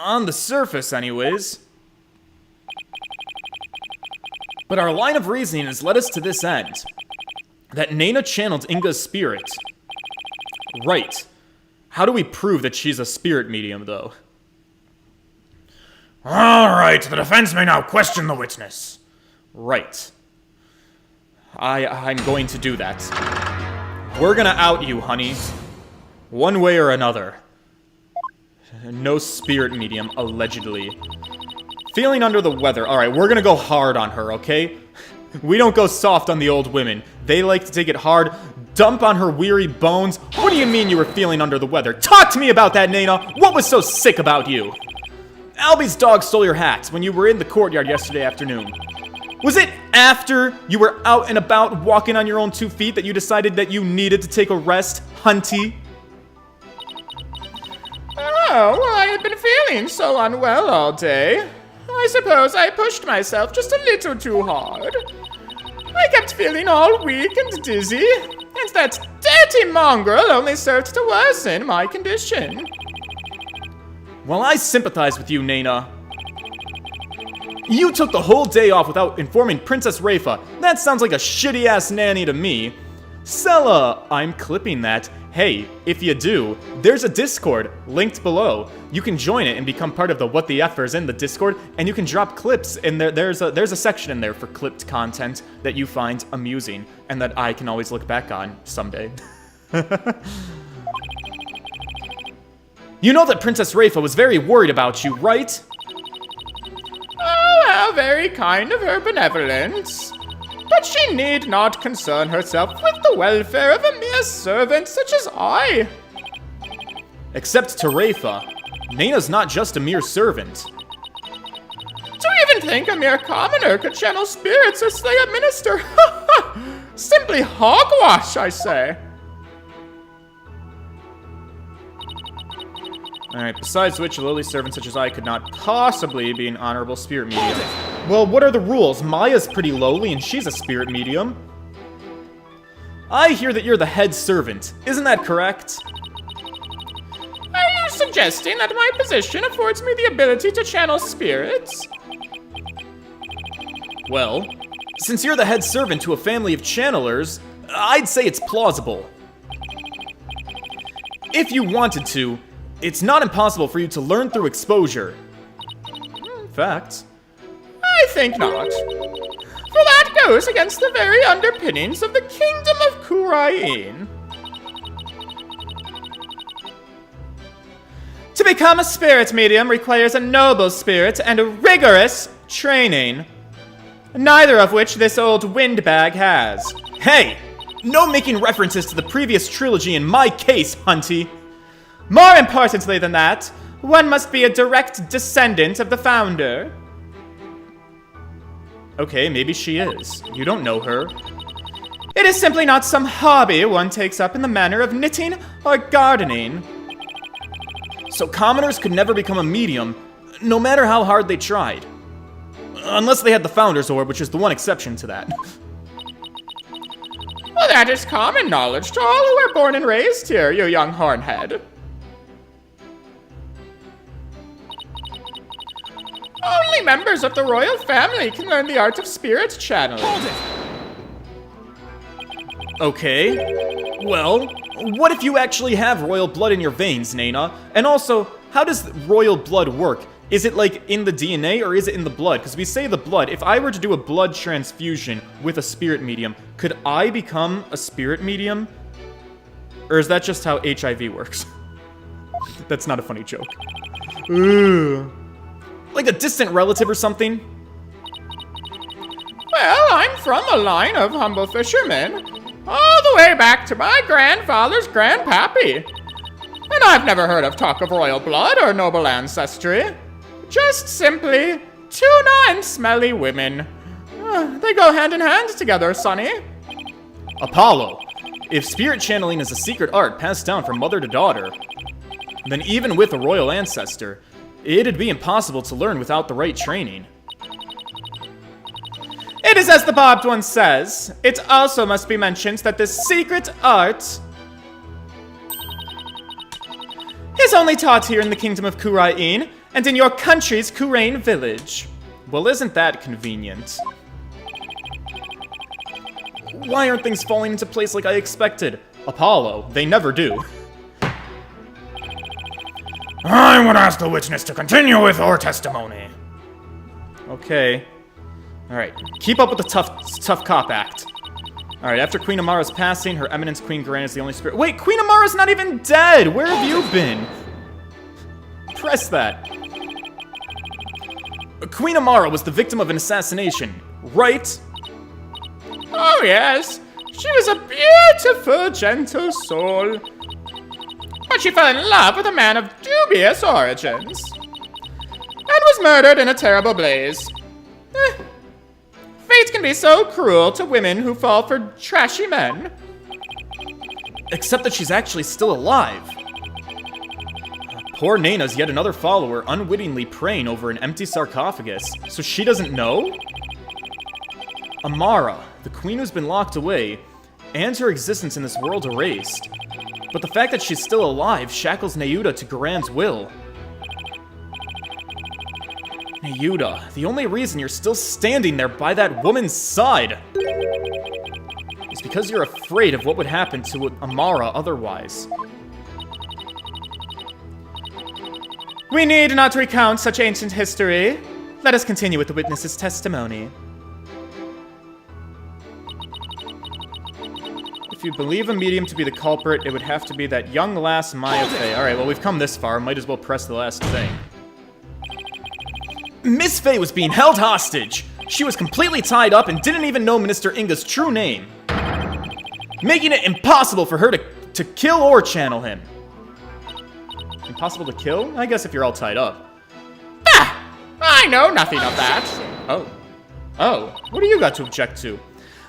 On the surface, anyways. But our line of reasoning has led us to this end. That Naina channeled Inga's spirit. Right. How do we prove that she's a spirit medium, though? Alright, the defense may now question the witness. Right. I'm going to do that. We're gonna out you, honey. One way or another. No spirit medium, allegedly. Feeling under the weather. Alright, we're gonna go hard on her, okay? We don't go soft on the old women. They like to take it hard, dump on her weary bones. What do you mean you were feeling under the weather? Talk to me about that, Naina! What was so sick about you? Albie's dog stole your hat when you were in the courtyard yesterday afternoon. Was it after you were out and about walking on your own 2 feet that you decided that you needed to take a rest, hunty? Oh, well, I had been feeling so unwell all day. I suppose I pushed myself just a little too hard. I kept feeling all weak and dizzy, and that dirty mongrel only served to worsen my condition. Well, I sympathize with you, Naina. You took the whole day off without informing Princess Rafa. That sounds like a shitty-ass nanny to me. Sella, I'm clipping that. Hey, if you do, there's a Discord linked below. You can join it and become part of the What the Effers in the Discord, and you can drop clips in there. There's a section in there for clipped content that you find amusing and that I can always look back on someday. You know that Princess Rafa was very worried about you, right? Oh, how very kind of her benevolence. But she need not concern herself with the welfare of a mere servant such as I. Except to Rafa, Naina's not just a mere servant. Do you even think a mere commoner could channel spirits or slay a minister? Simply hogwash, I say. Alright, besides which, a lowly servant such as I could not possibly be an honorable spirit medium. Well, what are the rules? Maya's pretty lowly and she's a spirit medium. I hear that you're the head servant. Isn't that correct? Are you suggesting that my position affords me the ability to channel spirits? Well, since you're the head servant to a family of channelers, I'd say it's plausible. If you wanted to, it's not impossible for you to learn through exposure. In fact, I think not. For that goes against the very underpinnings of the kingdom of Kurain. To become a spirit medium requires a noble spirit and a rigorous training. Neither of which this old windbag has. hey! No making references to the previous trilogy in my case, Hunty. More importantly than that, one must be a direct descendant of the founder. Okay, maybe she is. You don't know her. It is simply not some hobby one takes up in the manner of knitting or gardening. So commoners could never become a medium, no matter how hard they tried. Unless they had the Founder's Orb, which is the one exception to that. Well, that is common knowledge to all who are born and raised here, you young hornhead. Only members of the royal family can learn the art of spirit channeling. Hold it! Okay. Well, what if you actually have royal blood in your veins, Naina? And also, how does royal blood work? Is it like in the DNA or is it in the blood? Because we say the blood. If I were to do a blood transfusion with a spirit medium, could I become a spirit medium? Or is that just how HIV works? That's not a funny joke. Ooh. Like a distant relative or something? Well, I'm from a line of humble fishermen, all the way back to my grandfather's grandpappy. And I've never heard of talk of royal blood or noble ancestry. Just simply two non-smelly women. They go hand in hand together, Sonny. Apollo, if spirit channeling is a secret art passed down from mother to daughter, then even with a royal ancestor, it'd be impossible to learn without the right training. It is as the Barbed One says. It also must be mentioned that this secret art is only taught here in the kingdom of Kurain and in your country's Kurain village. Well, isn't that convenient? Why aren't things falling into place like I expected? Apollo, they never do. I would ask the witness to continue with her testimony. Okay. Alright, keep up with the tough cop act. Alright, after Queen Amara's passing, Her Eminence Queen Gran is the only spirit— Wait, Queen Amara's not even dead! Where have you been? Press that. Queen Amara was the victim of an assassination, right? Oh yes, she was a beautiful, gentle soul. But she fell in love with a man of dubious origins. And was murdered in a terrible blaze. Fate can be so cruel to women who fall for trashy men. Except that she's actually still alive. Poor Naina's yet another follower unwittingly praying over an empty sarcophagus, so she doesn't know? Amara, the queen who's been locked away, and her existence in this world erased. But the fact that she's still alive shackles Naina to Garan's will. Naina, the only reason you're still standing there by that woman's side is because you're afraid of what would happen to Amara otherwise. We need not recount such ancient history. Let us continue with the witness's testimony. If If you believe a medium to be the culprit, it would have to be that young lass Maya Fey. Alright, well, we've come this far. Might as well press the last thing. Miss Fey was being held hostage. She was completely tied up and didn't even know Minister Inga's true name, making it impossible for her to kill or channel him. Impossible to kill? I guess if you're all tied up. Ah! I know nothing of that. Oh. Oh, what do you got to object to?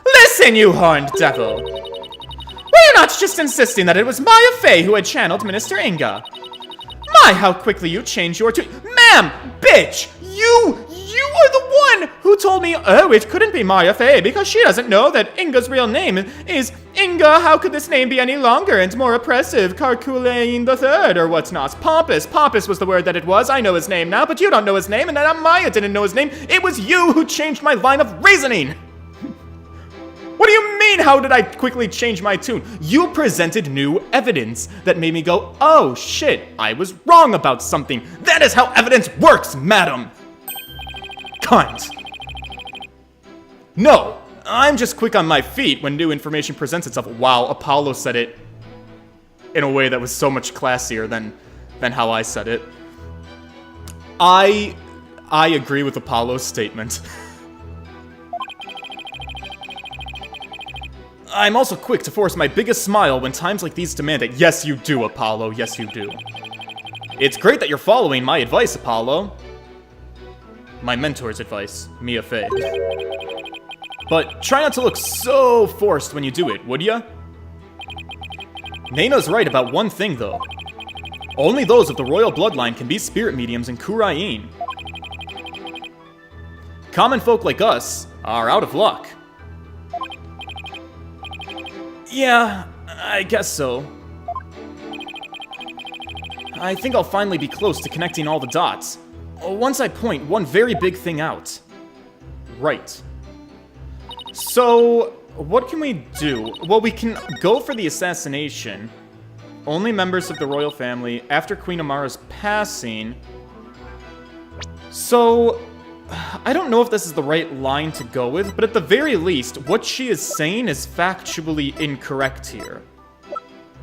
Listen, you horned devil! Were you not just insisting that it was Maya Fey who had channeled Minister Inga? My, how quickly you changed your tune. Ma'am! Bitch! You are the one who told me, oh, it couldn't be Maya Fey because she doesn't know that Inga's real name is Inga. How could this name be any longer and more oppressive? Carculain the Third or what's not? Pompous. Pompous was the word that it was. I know his name now, but you don't know his name, and then Maya didn't know his name. It was you who changed my line of reasoning. What do you mean, how did I quickly change my tune? You presented new evidence that made me go, oh shit, I was wrong about something. That is how evidence works, madam. Cunt. No, I'm just quick on my feet when new information presents itself. Wow, Apollo said it in a way that was so much classier than how I said it. I agree with Apollo's statement. I'm also quick to force my biggest smile when times like these demand it. Yes, you do, Apollo. Yes, you do. It's great that you're following my advice, Apollo. My mentor's advice, Mia Fey. But try not to look so forced when you do it, would ya? Naina's right about one thing, though. Only those of the royal bloodline can be spirit mediums in Kurain. Common folk like us are out of luck. Yeah, I guess so. I think I'll finally be close to connecting all the dots. Once I point one very big thing out. Right. So, what can we do? Well, we can go for the assassination. Only members of the royal family after Queen Amara's passing. So, I don't know if this is the right line to go with, but at the very least, what she is saying is factually incorrect here.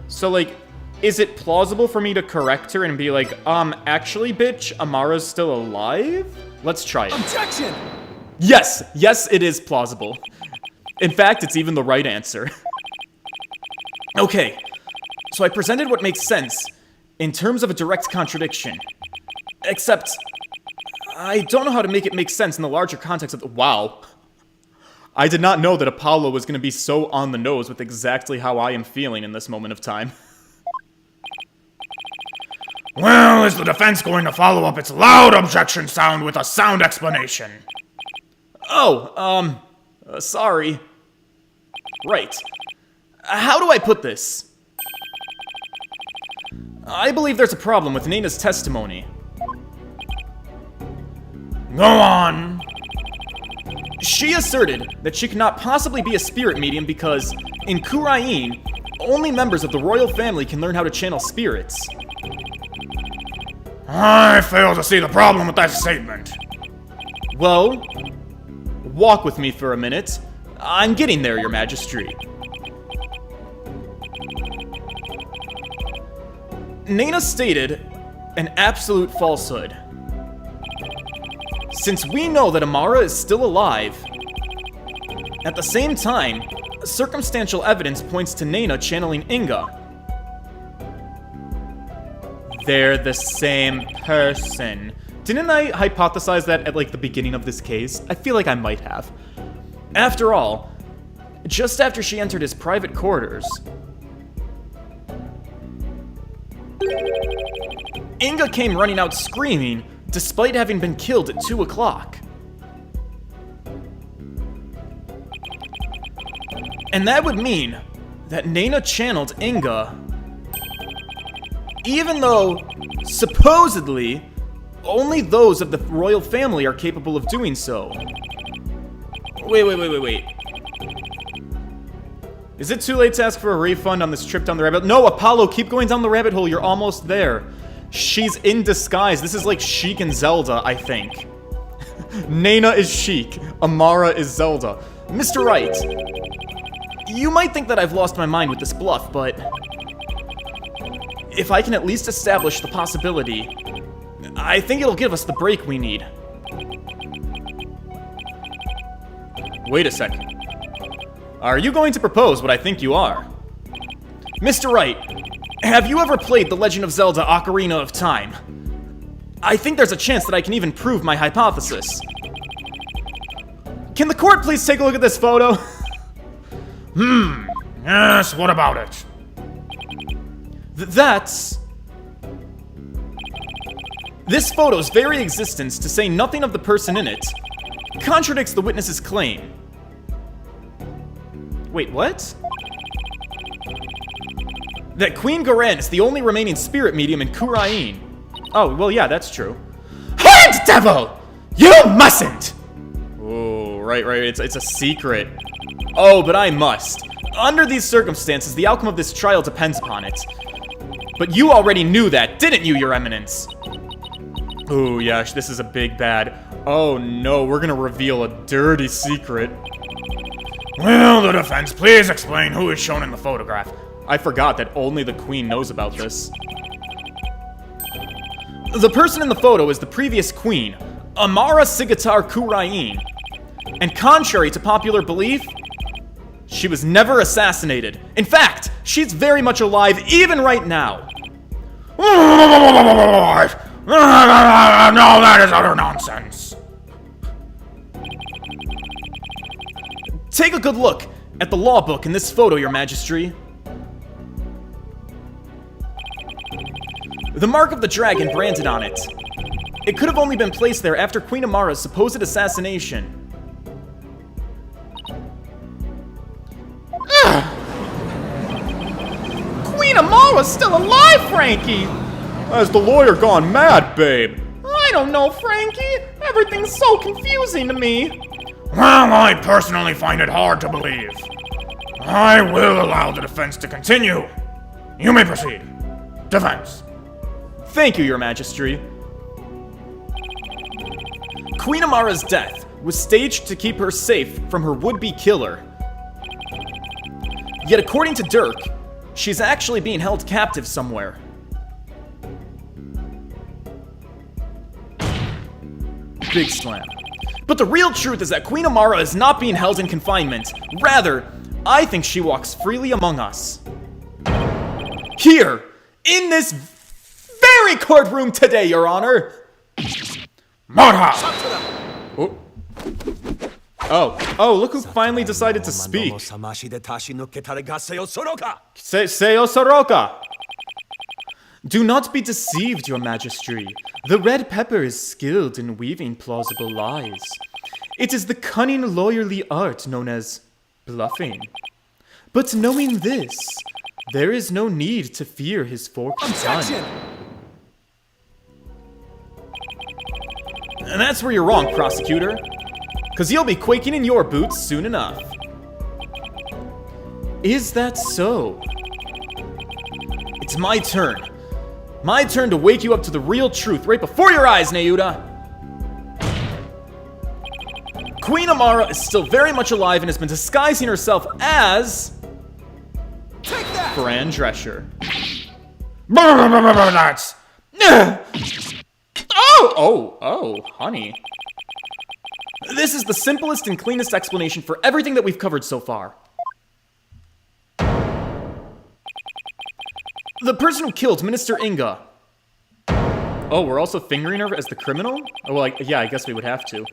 So, like, is it plausible for me to correct her and be like, actually, bitch, Amara's still alive? Let's try it. Objection! Yes! Yes, it is plausible. In fact, it's even the right answer. Okay, so I presented what makes sense in terms of a direct contradiction. Except, I don't know how to make it make sense in the larger context of the— Wow. I did not know that Apollo was going to be so on the nose with exactly how I am feeling in this moment of time. Well, is the defense going to follow up its loud objection sound with a sound explanation? Oh, sorry. Right. How do I put this? I believe there's a problem with Naina's testimony. Go on. She asserted that she could not possibly be a spirit medium because, in Kurain, only members of the royal family can learn how to channel spirits. I fail to see the problem with that statement. Well, walk with me for a minute. I'm getting there, Your Majesty. Naina stated an absolute falsehood. Since we know that Amara is still alive, at the same time, circumstantial evidence points to Naina channeling Inga. They're the same person. Didn't I hypothesize that at, like, the beginning of this case? I feel like I might have. After all, just after she entered his private quarters, Inga came running out screaming, despite having been killed at 2 o'clock. And that would mean that Naina channeled Inga, even though, supposedly, only those of the royal family are capable of doing so. Wait. Is it too late to ask for a refund on this trip down the rabbit hole? No, Apollo, keep going down the rabbit hole. You're almost there. She's in disguise. This is like Sheik and Zelda, I think. Naina is Sheik. Amara is Zelda. Mr. Wright, You might think that I've lost my mind with this bluff, but if I can at least establish the possibility, I think it'll give us the break we need. Wait a second. Are you going to propose what I think you are? Mr. Wright, have you ever played The Legend of Zelda: Ocarina of Time? I think there's a chance that I can even prove my hypothesis. Can the court please take a look at this photo? Yes, what about it? That's... This photo's very existence, to say nothing of the person in it, contradicts the witness's claim. Wait, what? That Queen Garan is the only remaining spirit medium in Kurain. Oh, well, yeah, that's true. Horned devil! You mustn't! Oh, right, it's a secret. Oh, but I must. Under these circumstances, the outcome of this trial depends upon it. But you already knew that, didn't you, Your Eminence? Oh, yeah, this is a big bad. Oh, no, we're gonna reveal a dirty secret. Will the defense please explain who is shown in the photograph? I forgot that only the Queen knows about this. The person in the photo is the previous Queen, Amara Sigatar Kurain. And contrary to popular belief, she was never assassinated. In fact, she's very much alive even right now. No, that is utter nonsense. Take a good look at the law book in this photo, Your Majesty. The mark of the dragon branded on it. It could have only been placed there after Queen Amara's supposed assassination. Queen Amara's still alive, Frankie! Has the lawyer gone mad, babe? I don't know, Frankie. Everything's so confusing to me. Well, I personally find it hard to believe. I will allow the defense to continue. You may proceed. Defense. Thank you, Your Majesty. Queen Amara's death was staged to keep her safe from her would-be killer. Yet according to Dirk, she's actually being held captive somewhere. Big slam. But the real truth is that Queen Amara is not being held in confinement. Rather, I think she walks freely among us. Here, in this very courtroom today, Your Honor. Mordha! Oh, look who finally decided to speak. Seo Soroka! Do not be deceived, Your Majesty. The red pepper is skilled in weaving plausible lies. It is the cunning lawyerly art known as bluffing. But knowing this, there is no need to fear his forked tongue. And that's where you're wrong, prosecutor. Because you'll be quaking in your boots soon enough. Is that so? It's my turn. My turn to wake you up to the real truth right before your eyes, Naina. Queen Amara is still very much alive and has been disguising herself as... Fran Drescher. That's... Oh, honey. This is the simplest and cleanest explanation for everything that we've covered so far. The person who killed Minister Inga. Oh, we're also fingering her as the criminal? Oh, well, yeah, I guess we would have to.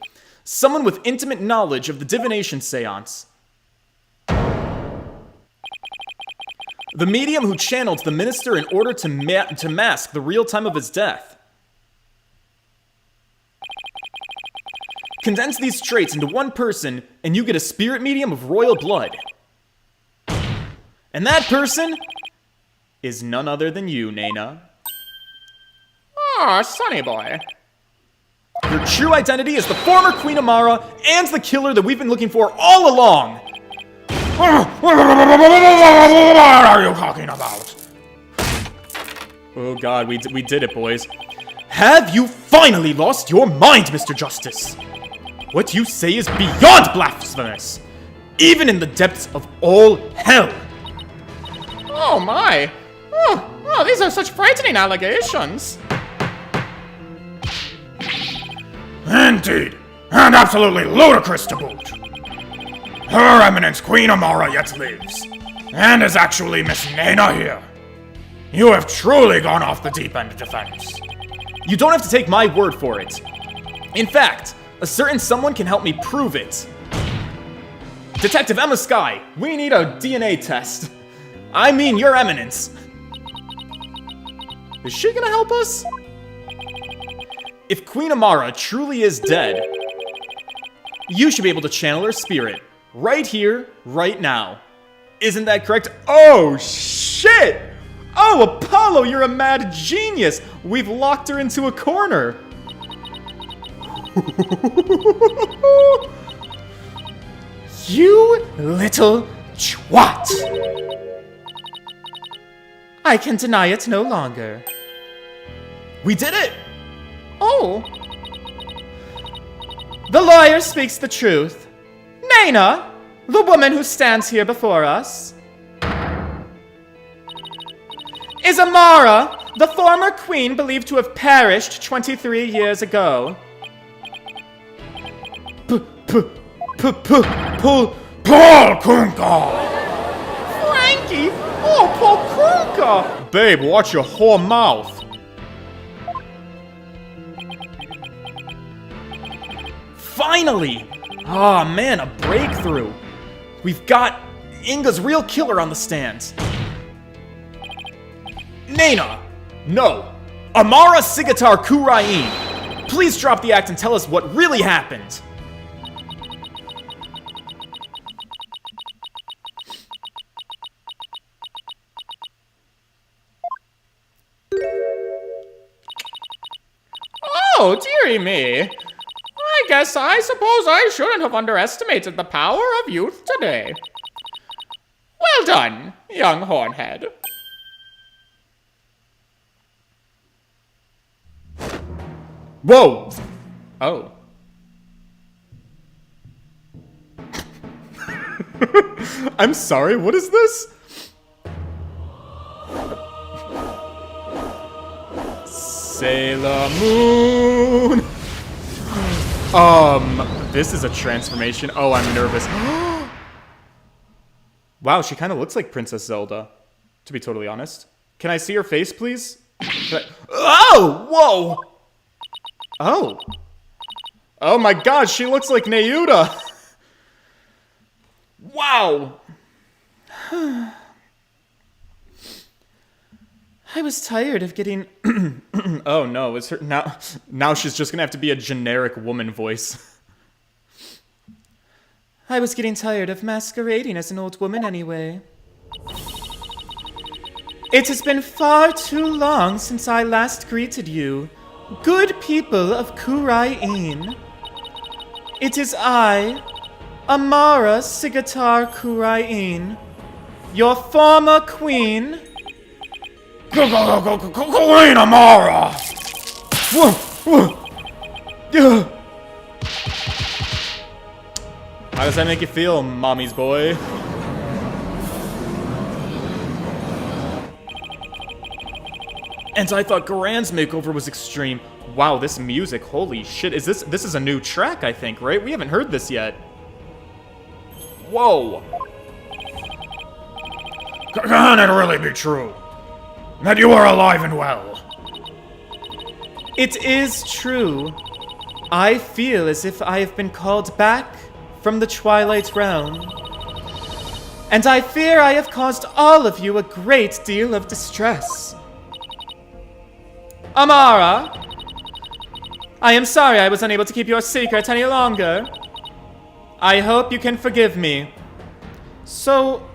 Someone with intimate knowledge of the divination seance. The medium who channeled the minister in order to mask the real time of his death. Condense these traits into one person, and you get a spirit medium of royal blood. And that person is none other than you, Naina. Aw, sonny boy. Your true identity is the former Queen Amara and the killer that we've been looking for all along. What are you talking about? Oh god, we did it, boys. Have you finally lost your mind, Mr. Justice? What you say is beyond blasphemous. even in the depths of all hell. Oh my. Oh, these are such frightening allegations. Indeed, and absolutely ludicrous to boot. Her Eminence Queen Amara yet lives, and is actually Miss Naina here. You have truly gone off the deep end, defense. You don't have to take my word for it. In fact, a certain someone can help me prove it. Detective Emma Skye, we need a DNA test. I mean, Your Eminence. Is she gonna help us? If Queen Amara truly is dead, you should be able to channel her spirit. Right here, right now. Isn't that correct? Oh, shit! Oh, Apollo, you're a mad genius! We've locked her into a corner. You little twat! I can deny it no longer. We did it! Oh. The lawyer speaks the truth. Naina, the woman who stands here before us, is Amara, the former queen believed to have perished 23 years ago. Paul Kunka! Frankie! Oh, Paul Kunka! Babe, watch your whore mouth. Finally! Ah, man, a breakthrough. We've got Inga's real killer on the stand. Naina! No! Amara Sigatar Kurain! Please drop the act and tell us what really happened. Oh, dearie me. I suppose I shouldn't have underestimated the power of youth today. Well done, young hornhead. Whoa! Oh. I'm sorry, what is this? Sailor Moon! This is a transformation. Oh, I'm nervous. Wow, she kind of looks like Princess Zelda, to be totally honest. Can I see her face, please? Oh! Whoa! Oh. Oh my god, she looks like Nayuta! Wow! I was tired of getting... Oh no, is her now she's just gonna have to be a generic woman voice. I was getting tired of masquerading as an old woman anyway. It has been far too long since I last greeted you, good people of Kurain. It is I, Amara Sigatar Kurain, your former queen. Queen Amara! How does that make you feel, mommy's boy? And I thought Garan's makeover was extreme. Wow, this music, holy shit. Is this is a new track, I think, right? We haven't heard this yet. Whoa. Can it really be true that you are alive and well? It is true. I feel as if I have been called back from the Twilight Realm. And I fear I have caused all of you a great deal of distress. Amara, I am sorry I was unable to keep your secret any longer. I hope you can forgive me. So,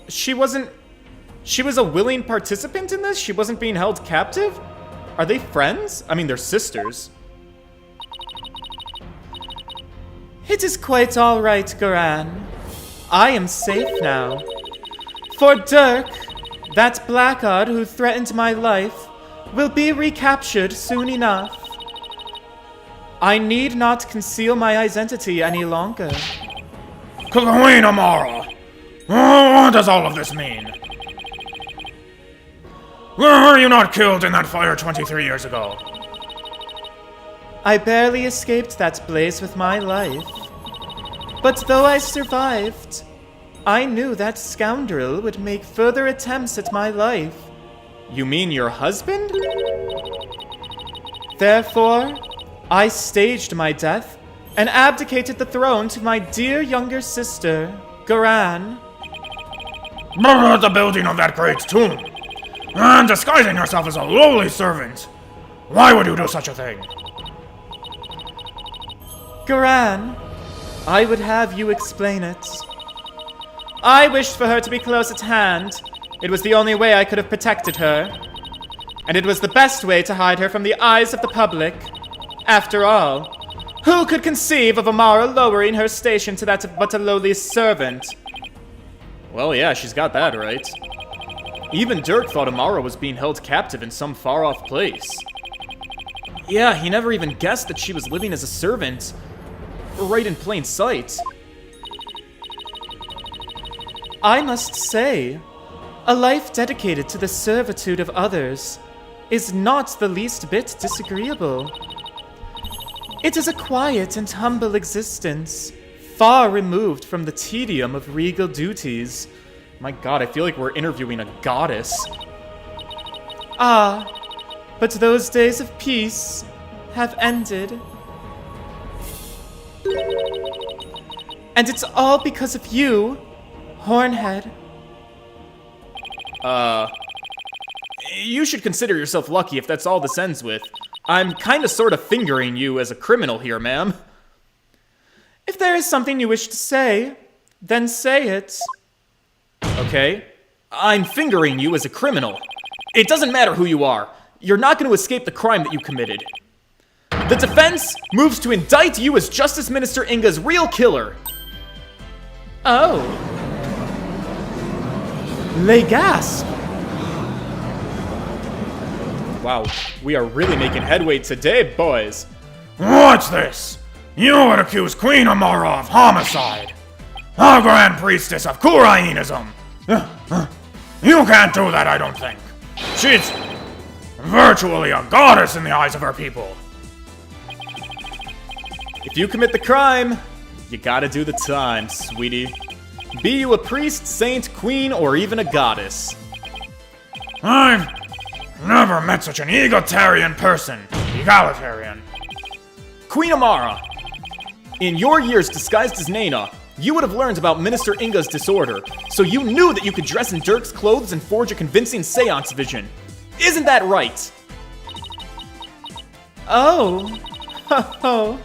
she was a willing participant in this? She wasn't being held captive? Are they friends? I mean, they're sisters. It is quite all right, Garan. I am safe now. For Dirk, that blackguard who threatened my life, will be recaptured soon enough. I need not conceal my identity any longer. Queen Amara! What does all of this mean? Were you not killed in that fire 23 years ago? I barely escaped that blaze with my life. But though I survived, I knew that scoundrel would make further attempts at my life. You mean your husband? Therefore, I staged my death and abdicated the throne to my dear younger sister, Garan. The building of that great tomb, and disguising yourself as a lowly servant. Why would you do such a thing? Garan, I would have you explain it. I wished for her to be close at hand. It was the only way I could have protected her. And it was the best way to hide her from the eyes of the public. After all, who could conceive of Amara lowering her station to that of but a lowly servant? Well, yeah, she's got that right. Even Dirk thought Amara was being held captive in some far-off place. Yeah, he never even guessed that she was living as a servant, right in plain sight. I must say, a life dedicated to the servitude of others is not the least bit disagreeable. It is a quiet and humble existence, far removed from the tedium of regal duties. My god, I feel like we're interviewing a goddess. Ah, but those days of peace have ended. And it's all because of you, Hornhead. You should consider yourself lucky if that's all this ends with. I'm kinda sorta fingering you as a criminal here, ma'am. If there is something you wish to say, then say it. Okay? I'm fingering you as a criminal. It doesn't matter who you are. You're not going to escape the crime that you committed. The defense moves to indict you as Justice Minister Inga's real killer. Oh. Les gasp. Wow, we are really making headway today, boys. What's this? You would accuse Queen Amara of homicide. A Grand Priestess of Kurainism. You can't do that, I don't think. She's virtually a goddess in the eyes of her people. If you commit the crime, you gotta do the time, sweetie. Be you a priest, saint, queen, or even a goddess. I've never met such an egalitarian person. Egalitarian. Queen Amara, in your years disguised as Naina, you would have learned about Minister Inga's disorder, so you knew that you could dress in Dirk's clothes and forge a convincing seance vision. Isn't that right? Oh. Ho ho.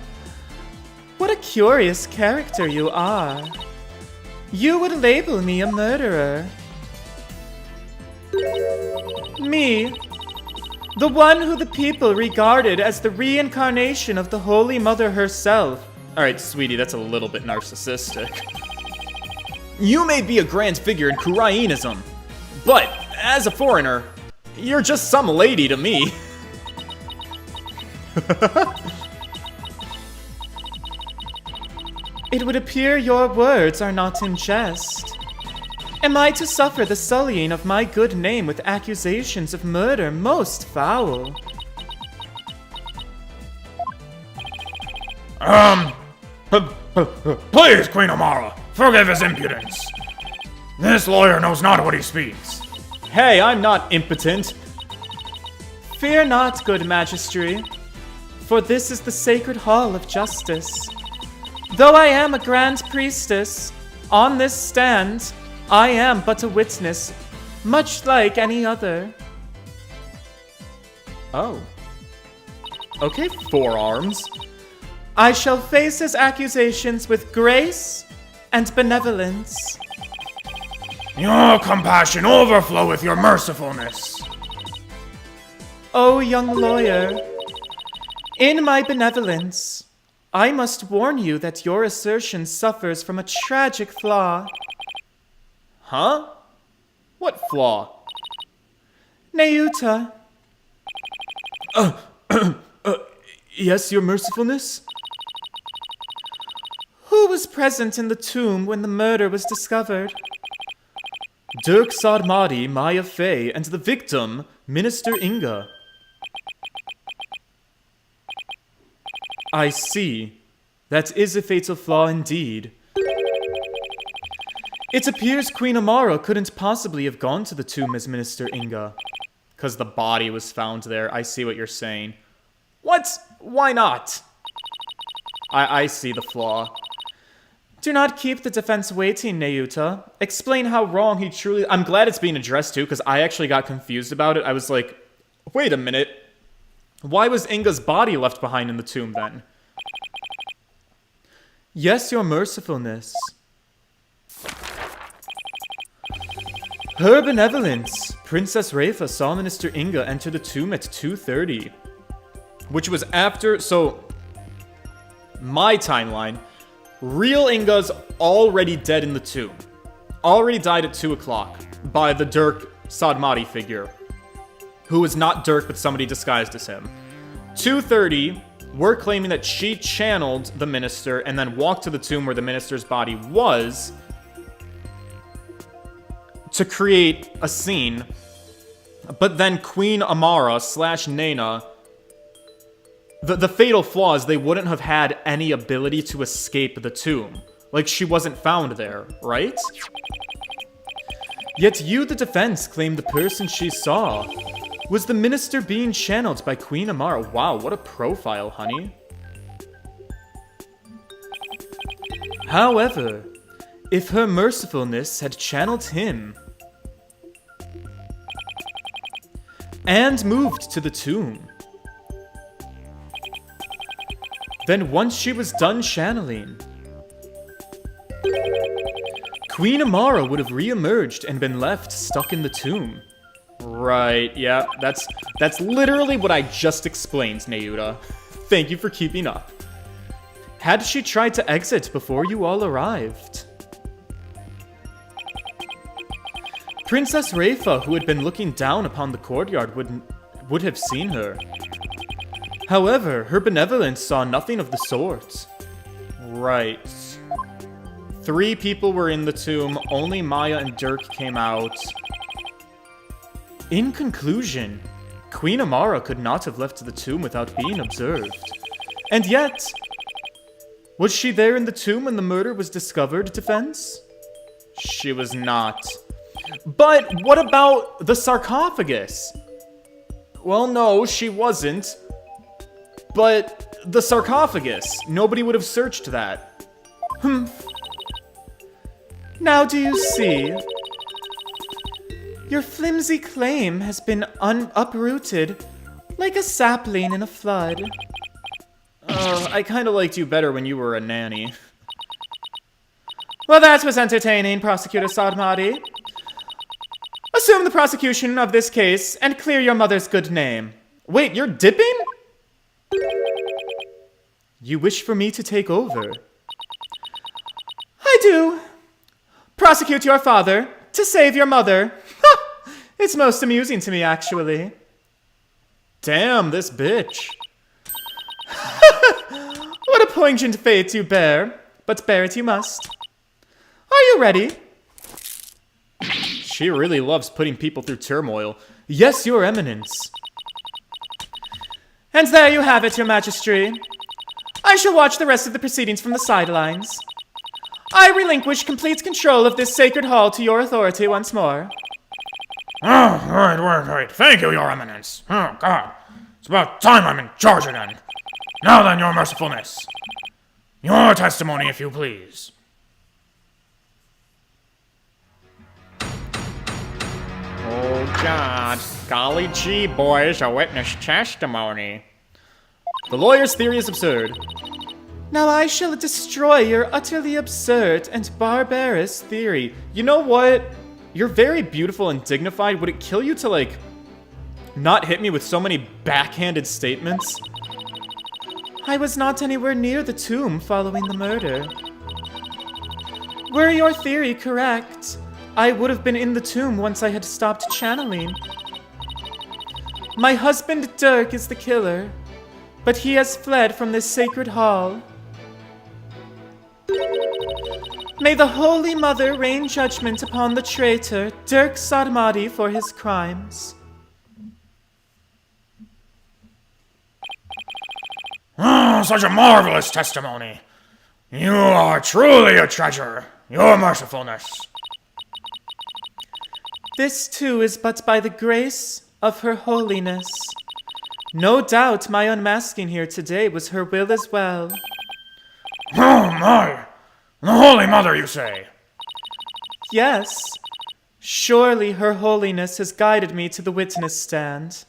What a curious character you are. You would label me a murderer. Me, the one who the people regarded as the reincarnation of the Holy Mother herself. Alright, sweetie, that's a little bit narcissistic. You may be a grand figure in Kurainism, but as a foreigner, you're just some lady to me. It would appear your words are not in jest. Am I to suffer the sullying of my good name with accusations of murder most foul? Please, Queen Amara, forgive his impudence. This lawyer knows not what he speaks. Hey, I'm not impotent. Fear not, good Magistry, for this is the sacred hall of justice. Though I am a grand priestess, on this stand, I am but a witness, much like any other. Oh. Okay, forearms. I shall face his accusations with grace and benevolence. Your compassion overfloweth your mercifulness. O young lawyer, in my benevolence, I must warn you that your assertion suffers from a tragic flaw. Huh? What flaw? Neuta. Yes, your mercifulness? Who was present in the tomb when the murder was discovered. Dirk Sadmati, Maya Fey, and the victim, Minister Inga. I see. That is a fatal flaw indeed. It appears Queen Amara couldn't possibly have gone to the tomb as Minister Inga. Because the body was found there. I see what you're saying. What? Why not? I see the flaw. Do not keep the defense waiting, Nayuta. Explain how wrong he truly... I'm glad it's being addressed too, because I actually got confused about it. I was like, wait a minute. Why was Inga's body left behind in the tomb then? Yes, your mercifulness. Her benevolence. Princess Rafa saw Minister Inga enter the tomb at 2:30. Which was after... So, my timeline... Real Inga's already dead in the tomb. Already died at 2 o'clock by the Dirk Sadmati figure. Who was not Dirk, but somebody disguised as him. 2:30, we're claiming that she channeled the minister and then walked to the tomb where the minister's body was to create a scene. But then Queen Amara / Naina... The fatal flaw is they wouldn't have had any ability to escape the tomb. Like, she wasn't found there, right? Yet you, the defense, claim the person she saw was the minister being channeled by Queen Amara. Wow, what a profile, honey. However, if her mercifulness had channeled him and moved to the tomb, then once she was done channeling, Queen Amara would have re-emerged and been left stuck in the tomb. Right, yeah, that's literally what I just explained, Nayuta. Thank you for keeping up. Had she tried to exit before you all arrived? Princess Rafa, who had been looking down upon the courtyard, would have seen her. However, her benevolence saw nothing of the sort. Right. 3 people were in the tomb, only Maya and Dirk came out. In conclusion, Queen Amara could not have left the tomb without being observed. And yet, was she there in the tomb when the murder was discovered, defense? She was not. But what about the sarcophagus? Well, no, she wasn't. But the sarcophagus, nobody would have searched that. Now do you see? Your flimsy claim has been uprooted like a sapling in a flood. I kinda liked you better when you were a nanny. Well, that was entertaining, Prosecutor Sadmati. Assume the prosecution of this case and clear your mother's good name. Wait, you're dipping? You wish for me to take over? I do. Prosecute your father to save your mother. It's most amusing to me, actually. Damn, this bitch. What a poignant fate you bear, but bear it you must. Are you ready? She really loves putting people through turmoil. Yes, Your Eminence. And there you have it, Your Majesty. I shall watch the rest of the proceedings from the sidelines. I relinquish complete control of this sacred hall to your authority once more. Oh, right. Thank you, Your Eminence. Oh, God. It's about time I'm in charge again. Now then, Your Mercifulness. Your testimony, if you please. Oh, God. Golly gee, boys, a witness testimony. The lawyer's theory is absurd. Now I shall destroy your utterly absurd and barbarous theory. You know what? You're very beautiful and dignified. Would it kill you to, like, not hit me with so many backhanded statements? I was not anywhere near the tomb following the murder. Were your theory correct, I would have been in the tomb once I had stopped channeling. My husband Dirk is the killer, but he has fled from this sacred hall. May the Holy Mother rain judgment upon the traitor, Dirk Sarmadi, for his crimes. Oh, such a marvelous testimony. You are truly a treasure. Your mercifulness. This too is but by the grace of her holiness. No doubt my unmasking here today was her will as well. Oh my! The Holy Mother, you say? Yes, surely her holiness has guided me to the witness stand.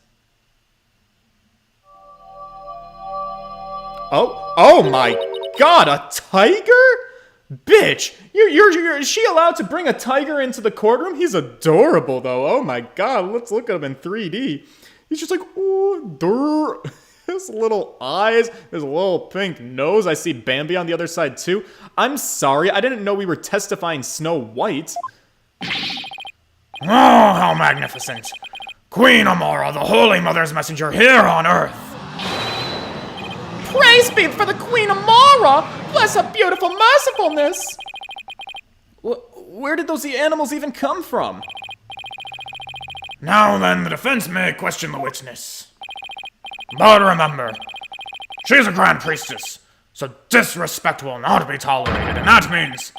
Oh my god, a tiger? Bitch, is she allowed to bring a tiger into the courtroom? He's adorable though. Oh my god, let's look at him in 3D. He's just like, ooh, durr. His little eyes, his little pink nose. I see Bambi on the other side too. I'm sorry, I didn't know we were testifying Snow White. Oh, how magnificent. Queen Amara, the Holy Mother's messenger here on Earth. Praise be for the Queen Amara! Bless her beautiful mercifulness! Where did those animals even come from? Now then, the defense may question the witness. But remember, she's a Grand Priestess, so disrespect will not be tolerated, and that means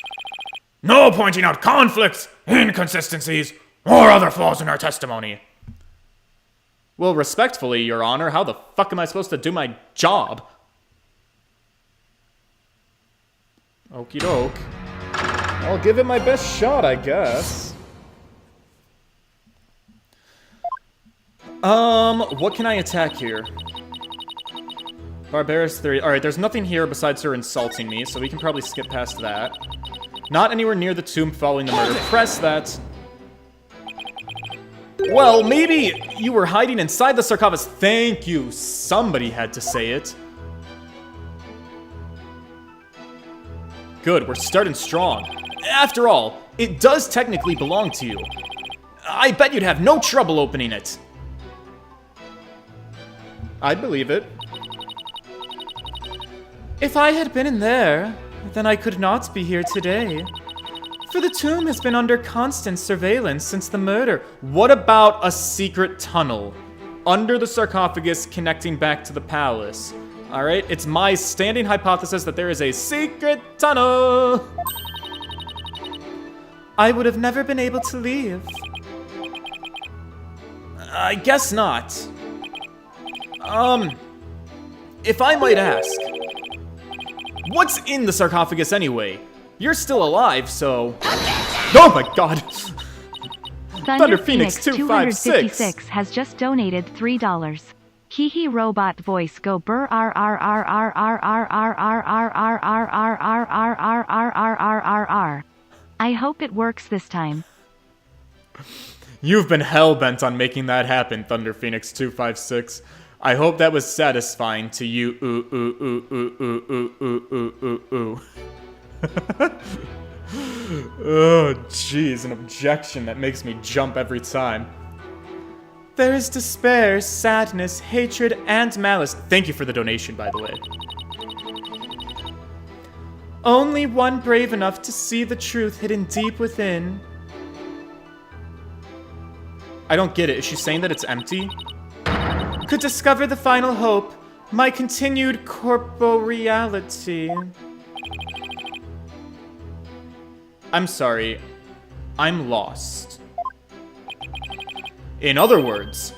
no pointing out conflicts, inconsistencies, or other flaws in her testimony. Well, respectfully, Your Honor, how the fuck am I supposed to do my job? Okie doke. I'll give it my best shot, I guess. What can I attack here? Barbarous theory. Alright, there's nothing here besides her insulting me, so we can probably skip past that. Not anywhere near the tomb following the murder. Press that. Well, maybe you were hiding inside the sarcophagus. Thank you. Somebody had to say it. Good, we're starting strong. After all, it does technically belong to you. I bet you'd have no trouble opening it. I believe it. If I had been in there, then I could not be here today. For the tomb has been under constant surveillance since the murder. What about a secret tunnel under the sarcophagus connecting back to the palace? Alright, it's my standing hypothesis that there is a secret tunnel. I would have never been able to leave. I guess not. If I might ask, what's in the sarcophagus anyway? You're still alive, so... Oh my god! Thunder Phoenix 256 has just donated $3. Hehe robot voice go burr r r r r r r r r r r r r r r r r r. I hope it works this time. You've been hell-bent on making that happen, Thunder Phoenix 256. I hope that was satisfying to you. Ooh, ooh, ooh, ooh, ooh, ooh, ooh, ooh, ooh, ooh. Oh, jeez, an objection that makes me jump every time. There is despair, sadness, hatred, and malice. Thank you for the donation, by the way. Only one brave enough to see the truth hidden deep within. I don't get it. Is she saying that it's empty? Could discover the final hope, my continued corporeality. I'm sorry. I'm lost. In other words,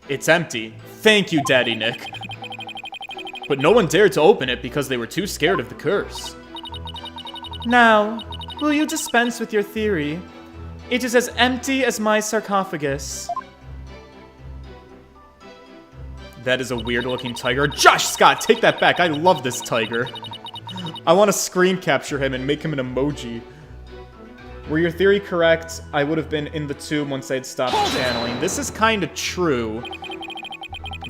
it's empty. Thank you, Daddy Nick. But no one dared to open it because they were too scared of the curse. Now, will you dispense with your theory? It is as empty as my sarcophagus. That is a weird-looking tiger. Josh Scott, take that back. I love this tiger. I want to screen capture him and make him an emoji. Were your theory correct? I would have been in the tomb once I'd stopped channeling. This is kind of true.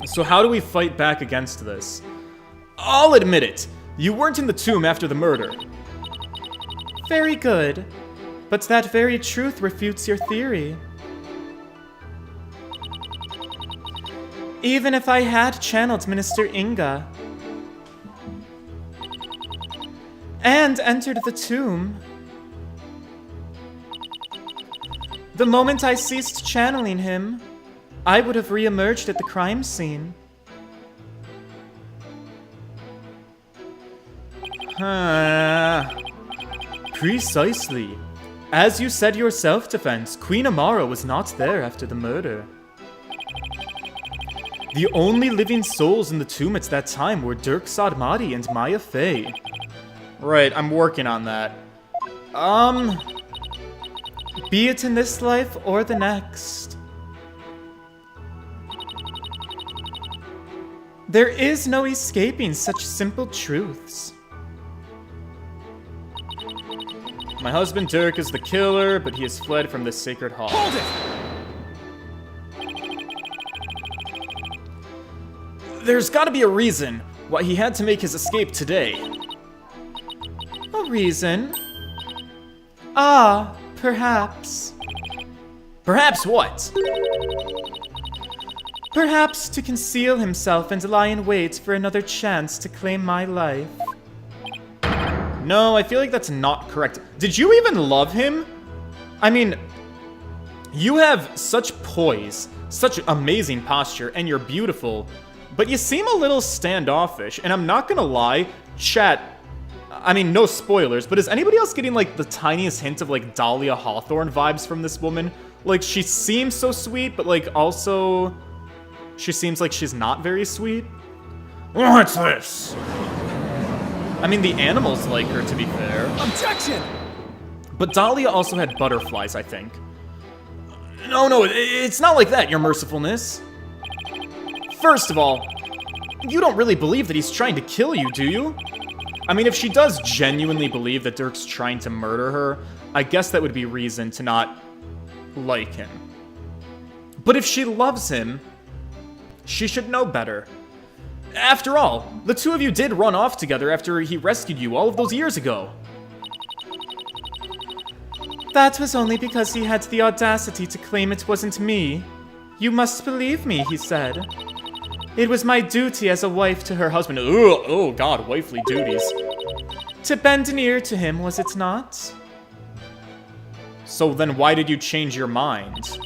So how do we fight back against this? I'll admit it. You weren't in the tomb after the murder. Very good. But that very truth refutes your theory. Even if I had channeled Minister Inga and entered the tomb, The moment I ceased channeling him, I would have re-emerged at the crime scene. Precisely. As you said yourself, Defense, Queen Amara was not there after the murder. The only living souls in the tomb at that time were Dirk Sadmati and Maya Fey. Right, I'm working on that. Be it in this life or the next. There is no escaping such simple truths. My husband Dirk is the killer, but he has fled from the sacred hall. Hold it! There's gotta be a reason why he had to make his escape today. A reason? Ah, perhaps. Perhaps what? Perhaps to conceal himself and lie in wait for another chance to claim my life. No, I feel like that's not correct. Did you even love him? I mean, you have such poise, such amazing posture, and you're beautiful, but you seem a little standoffish, and I'm not gonna lie, chat, I mean, no spoilers, but is anybody else getting, like, the tiniest hint of, like, Dahlia Hawthorne vibes from this woman? Like, she seems so sweet, but, like, also, she seems like she's not very sweet. What's this? I mean, the animals like her, to be fair. Objection! But Dahlia also had butterflies, I think. No, it's not like that, your mercifulness. First of all, you don't really believe that he's trying to kill you, do you? I mean, if she does genuinely believe that Dirk's trying to murder her, I guess that would be reason to not like him. But if she loves him, she should know better. After all, the two of you did run off together after he rescued you all of those years ago. That was only because he had the audacity to claim it wasn't me. You must believe me, he said. It was my duty as a wife to her husband. Oh god, wifely duties. To bend an ear to him, was it not? So then why did you change your mind?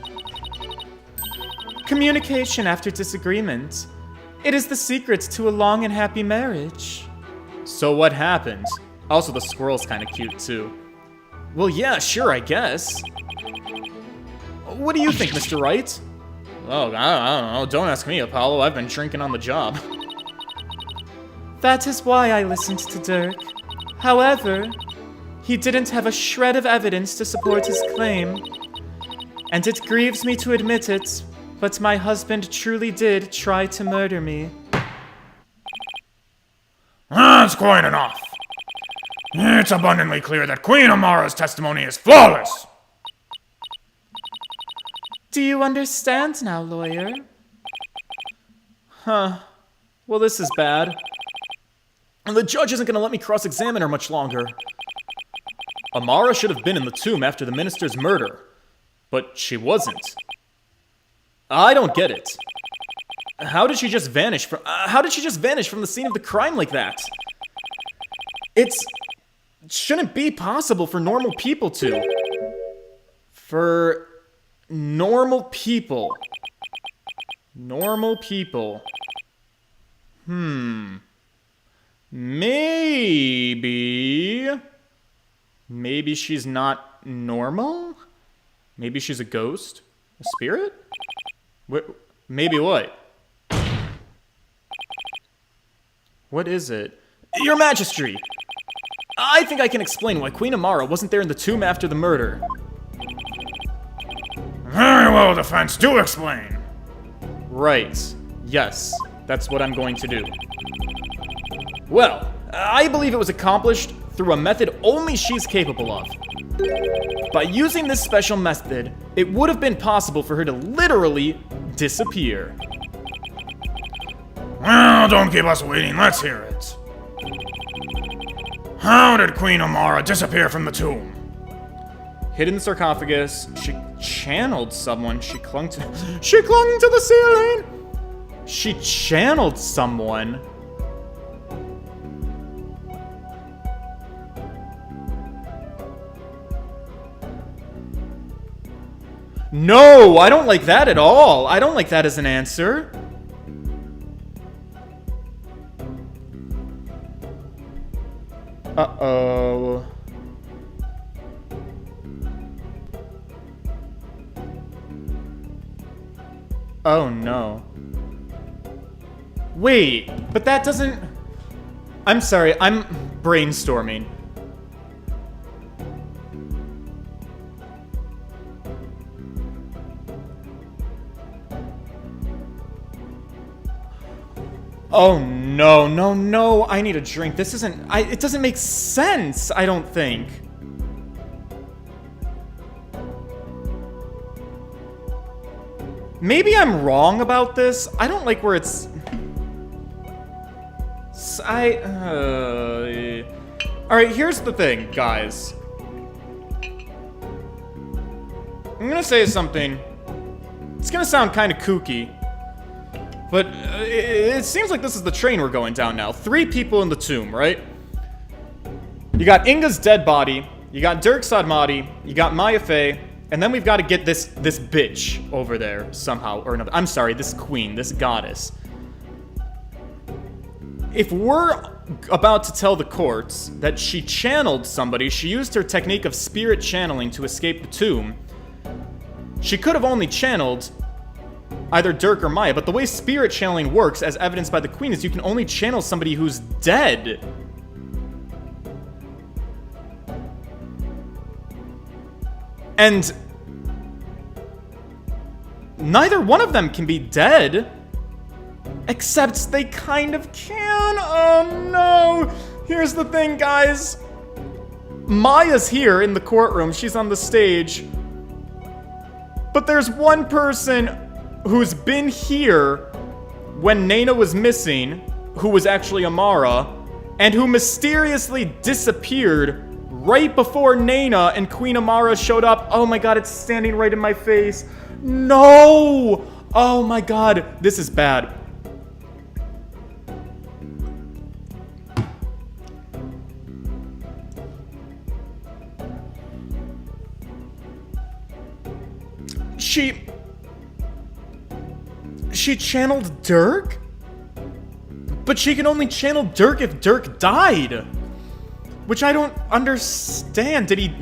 Communication after disagreement. It is the secret to a long and happy marriage. So what happened? Also, the squirrel's kind of cute too. Well, yeah, sure, I guess. What do you think, Mr. Wright? Oh, I don't know. Don't ask me, Apollo. I've been drinking on the job. That is why I listened to Dirk. However, he didn't have a shred of evidence to support his claim. And it grieves me to admit it, but my husband truly did try to murder me. That's quite enough. It's abundantly clear that Queen Amara's testimony is flawless. Do you understand now, lawyer? Huh. Well, this is bad. And the judge isn't gonna let me cross-examine her much longer. Amara should have been in the tomb after the minister's murder, but she wasn't. I don't get it. How did she just vanish from the scene of the crime like that? It shouldn't be possible for normal people to. For normal people. Normal people. Maybe she's not normal? Maybe she's a ghost? A spirit? Maybe what? What is it? Your Majesty! I think I can explain why Queen Amara wasn't there in the tomb after the murder. Very well, defense. Do explain. Right. Yes, that's what I'm going to do. Well, I believe it was accomplished through a method only she's capable of. By using this special method, it would have been possible for her to literally disappear. Well, don't keep us waiting. Let's hear it. How did Queen Amara disappear from the tomb? Hid in the sarcophagus, she channeled someone, she clung to the ceiling! She channeled someone. No, I don't like that at all. I don't like that as an answer. Uh-oh. Oh, no. Wait, but that doesn't... I'm sorry, I'm brainstorming. Oh, no, no, no, I need a drink. This isn't... it doesn't make sense, I don't think. Maybe I'm wrong about this. I don't like where it's... Alright, here's the thing, guys. I'm gonna say something. It's gonna sound kind of kooky. But it seems like this is the train we're going down now. 3 people in the tomb, right? You got Inga's dead body. You got Dirk Sadmati. You got Maya Fey. And then we've got to get this bitch over there somehow or another. I'm sorry, this queen, this goddess. If we're about to tell the courts that she channeled somebody, she used her technique of spirit channeling to escape the tomb, she could have only channeled either Dirk or Maya, but the way spirit channeling works, as evidenced by the queen, is you can only channel somebody who's dead. And neither one of them can be dead. Except they kind of can. Oh no. Here's the thing, guys. Maya's here in the courtroom. She's on the stage. But there's one person who's been here when Naina was missing, who was actually Amara, and who mysteriously disappeared right before Naina and Queen Amara showed up. Oh my god, it's standing right in my face. No! Oh my god, this is bad. She channeled Dirk? But she can only channel Dirk if Dirk died. Which I don't understand. Did he...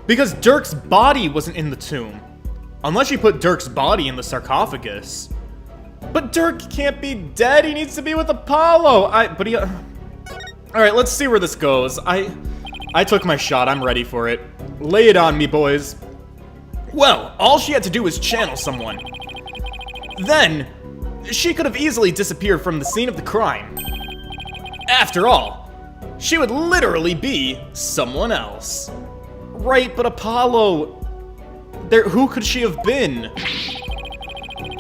Because Dirk's body wasn't in the tomb. Unless she put Dirk's body in the sarcophagus. But Dirk can't be dead. He needs to be with Apollo. Alright, let's see where this goes. I took my shot. I'm ready for it. Lay it on me, boys. Well, all she had to do was channel someone. Then, she could have easily disappeared from the scene of the crime. After all, she would literally be someone else. Right, but Apollo... who could she have been?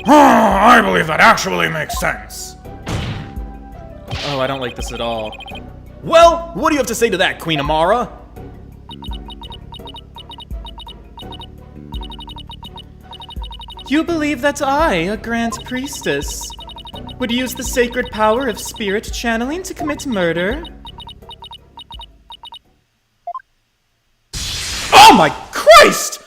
I believe that actually makes sense. Oh, I don't like this at all. Well, what do you have to say to that, Queen Amara? You believe that I, a Grand Priestess, would use the sacred power of spirit channeling to commit murder? Oh my Christ!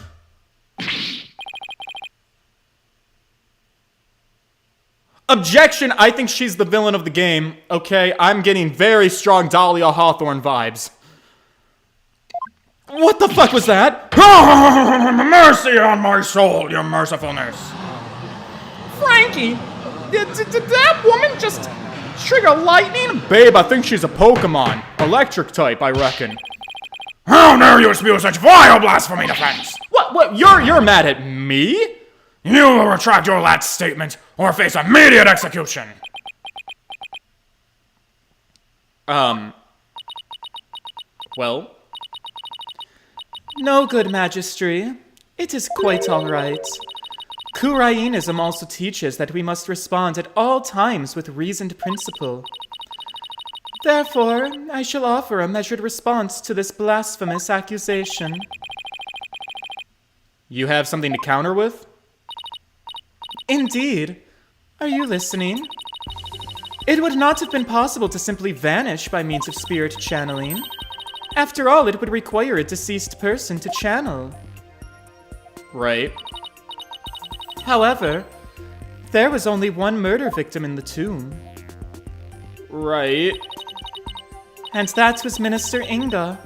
Objection, I think she's the villain of the game, okay? I'm getting very strong Dahlia Hawthorne vibes. What the fuck was that? Mercy on my soul, your mercifulness. Frankie, did that woman just trigger lightning? Babe, I think she's a Pokemon. Electric type, I reckon. How dare you spew such vile blasphemy defense? What, you're mad at me? You will retract your last statement or face immediate execution. Well? No, good Magistry. It is quite all right. Kurainism also teaches that we must respond at all times with reasoned principle. Therefore, I shall offer a measured response to this blasphemous accusation. You have something to counter with? Indeed. Are you listening? It would not have been possible to simply vanish by means of spirit channeling. After all, it would require a deceased person to channel. Right. However, there was only one murder victim in the tomb. Right. And that was Minister Inga.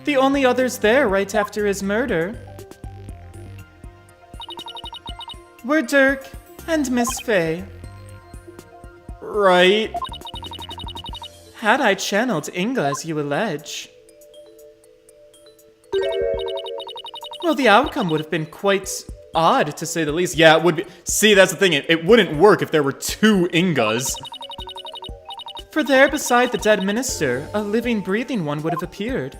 The only others there right after his murder were Dirk and Miss Faye. Right. Had I channeled Inga as you allege, well, the outcome would have been quite odd, to say the least. Yeah, it would be. See, that's the thing. It wouldn't work if there were two Ingas. For there beside the dead minister, a living, breathing one would have appeared.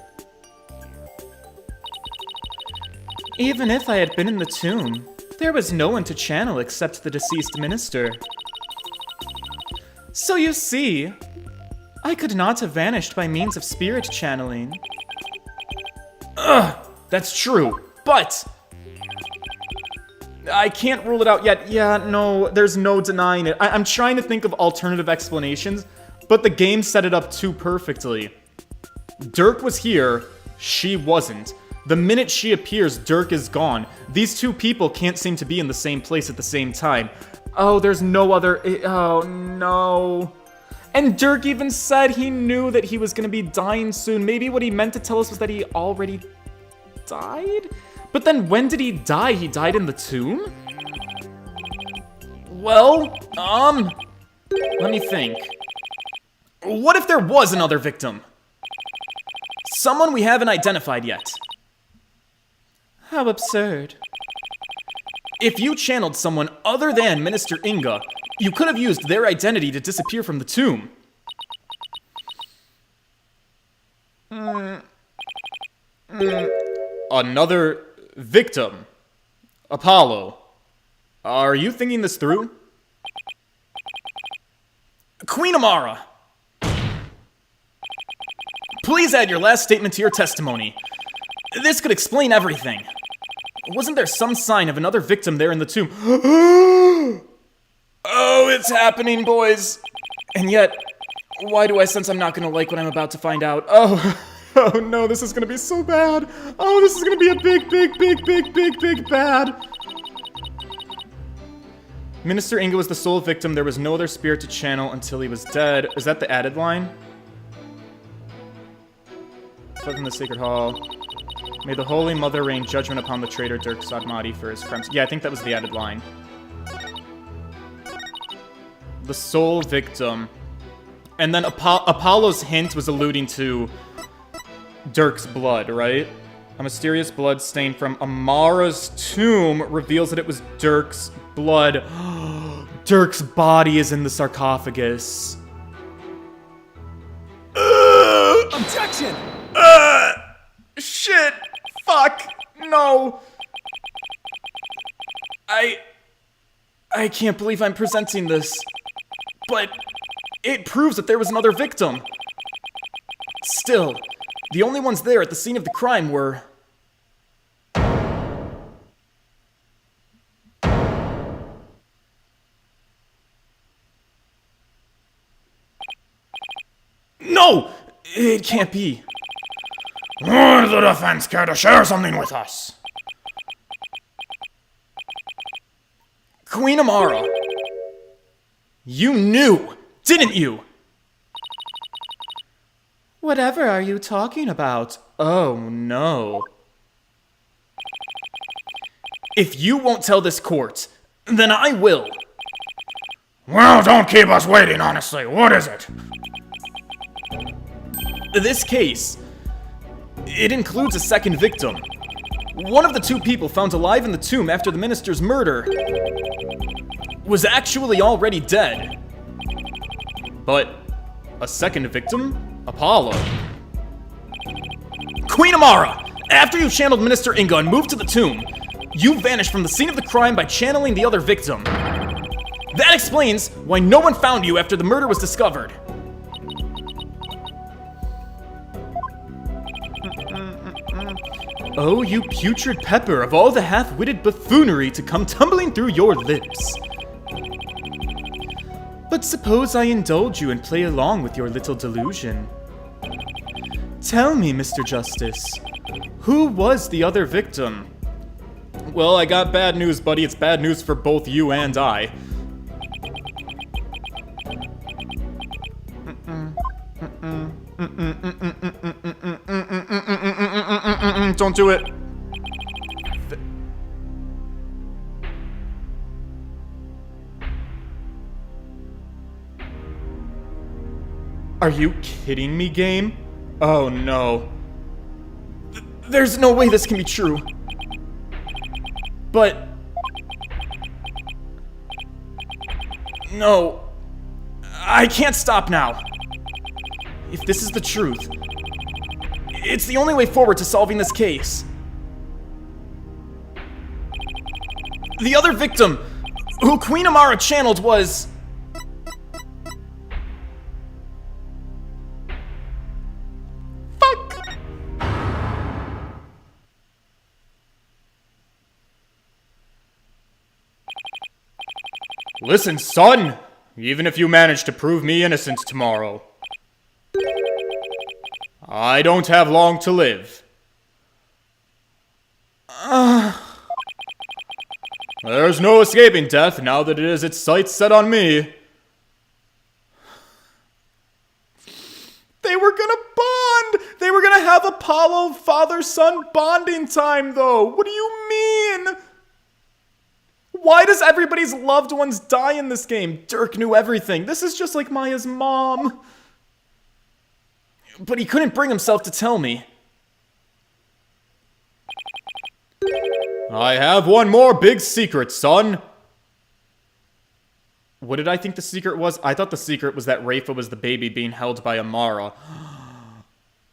Even if I had been in the tomb, there was no one to channel except the deceased minister. So you see, I could not have vanished by means of spirit channeling. That's true, but I can't rule it out yet. Yeah, no, there's no denying it. I'm trying to think of alternative explanations, but the game set it up too perfectly. Dirk was here, she wasn't. The minute she appears, Dirk is gone. These two people can't seem to be in the same place at the same time. Oh, there's no other... Oh, no. And Dirk even said he knew that he was gonna be dying soon. Maybe what he meant to tell us was that he already died? But then when did he die? He died in the tomb? Well, let me think. What if there was another victim? Someone we haven't identified yet. How absurd. If you channeled someone other than Minister Inga, you could have used their identity to disappear from the tomb. Another victim. Apollo. Are you thinking this through? Queen Amara. Please add your last statement to your testimony. This could explain everything. Wasn't there some sign of another victim there in the tomb? Oh, it's happening, boys. And yet, why do I sense I'm not gonna like what I'm about to find out? Oh no, this is gonna be so bad. Oh, this is gonna be a big bad. Minister Inga was the sole victim. There was no other spirit to channel until he was dead. Is that the added line? Fled from the Sacred Hall. May the Holy Mother rain judgment upon the traitor Dirk Sadmati for his crimes. Yeah, I think that was the added line. The sole victim. And then Apollo's hint was alluding to Dirk's blood, right? A mysterious blood stain from Amara's tomb reveals that it was Dirk's blood. Dirk's body is in the sarcophagus. Objection! Shit! Fuck! No! I can't believe I'm presenting this. But it proves that there was another victim. Still, the only ones there at the scene of the crime were... No! It can't be. Would the defense care to share something with us? Queen Amara. You knew, didn't you? Whatever are you talking about? Oh no. If you won't tell this court, then I will. Well, don't keep us waiting, honestly. What is it? This case, it includes a second victim. One of the two people found alive in the tomb after the minister's murder was actually already dead. But a second victim? Apollo. Queen Amara, after you channeled Minister Inga and moved to the tomb, you vanished from the scene of the crime by channeling the other victim. That explains why no one found you after the murder was discovered. Oh, you putrid pepper of all the half-witted buffoonery to come tumbling through your lips. But suppose I indulge you and play along with your little delusion. Tell me, Mr. Justice, who was the other victim? Well, I got bad news, buddy. It's bad news for both you and I. Don't do it. Are you kidding me, game? Oh no. There's no way this can be true. But... no. I can't stop now. If this is the truth, it's the only way forward to solving this case. The other victim, who Queen Amara channeled, was... fuck. Listen, son! Even if you manage to prove me innocent tomorrow, I don't have long to live. There's no escaping death now that it is its sights set on me. They were gonna bond! They were gonna have Apollo father-son bonding time, though! What do you mean? Why does everybody's loved ones die in this game? Dirk knew everything. This is just like Maya's mom. But he couldn't bring himself to tell me. I have one more big secret, son. What did I think the secret was? I thought the secret was that Rafa was the baby being held by Amara.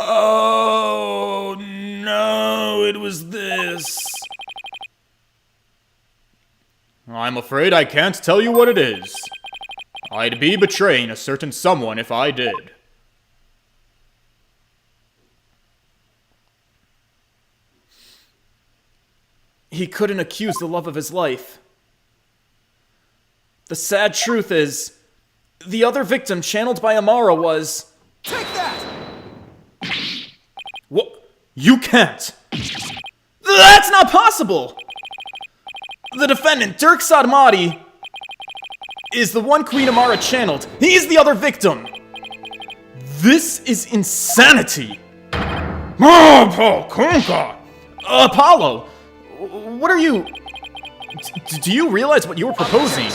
Oh, no, it was this. I'm afraid I can't tell you what it is. I'd be betraying a certain someone if I did. He couldn't accuse the love of his life. The sad truth is, the other victim channeled by Amara was... Take that! What? You can't! That's not possible! The defendant, Dirk Sadmati, is the one Queen Amara channeled. He's the other victim! This is insanity! Apollo! What are you... do you realize what you were proposing?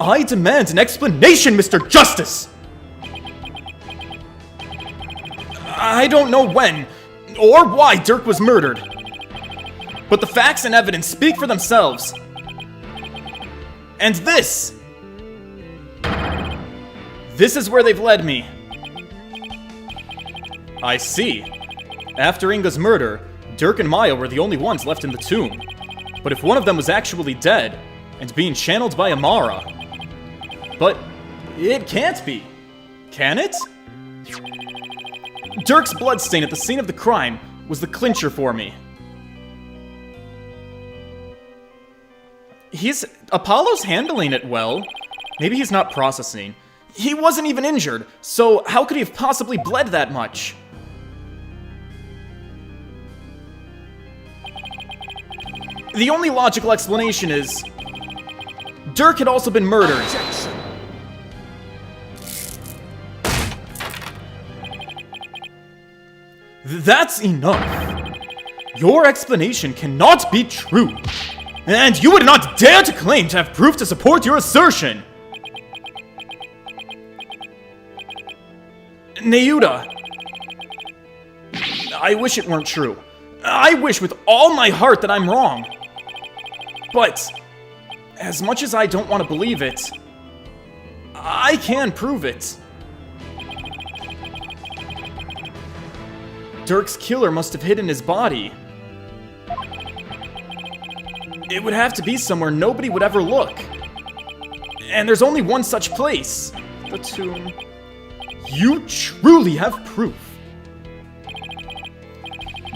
I demand an explanation, Mr. Justice! I don't know when or why Dirk was murdered, but the facts and evidence speak for themselves. And this is where they've led me. I see. After Inga's murder, Dirk and Maya were the only ones left in the tomb. But if one of them was actually dead and being channeled by Amara... But it can't be. Can it? Dirk's bloodstain at the scene of the crime was the clincher for me. Apollo's handling it well. Maybe he's not processing. He wasn't even injured, so how could he have possibly bled that much? The only logical explanation is... Dirk had also been murdered. Objection. That's enough. Your explanation cannot be true. And you would not dare to claim to have proof to support your assertion. Naina, I wish it weren't true. I wish with all my heart that I'm wrong. But, as much as I don't want to believe it, I can prove it. Dirk's killer must have hidden his body. It would have to be somewhere nobody would ever look. And there's only one such place. The tomb. You truly have proof.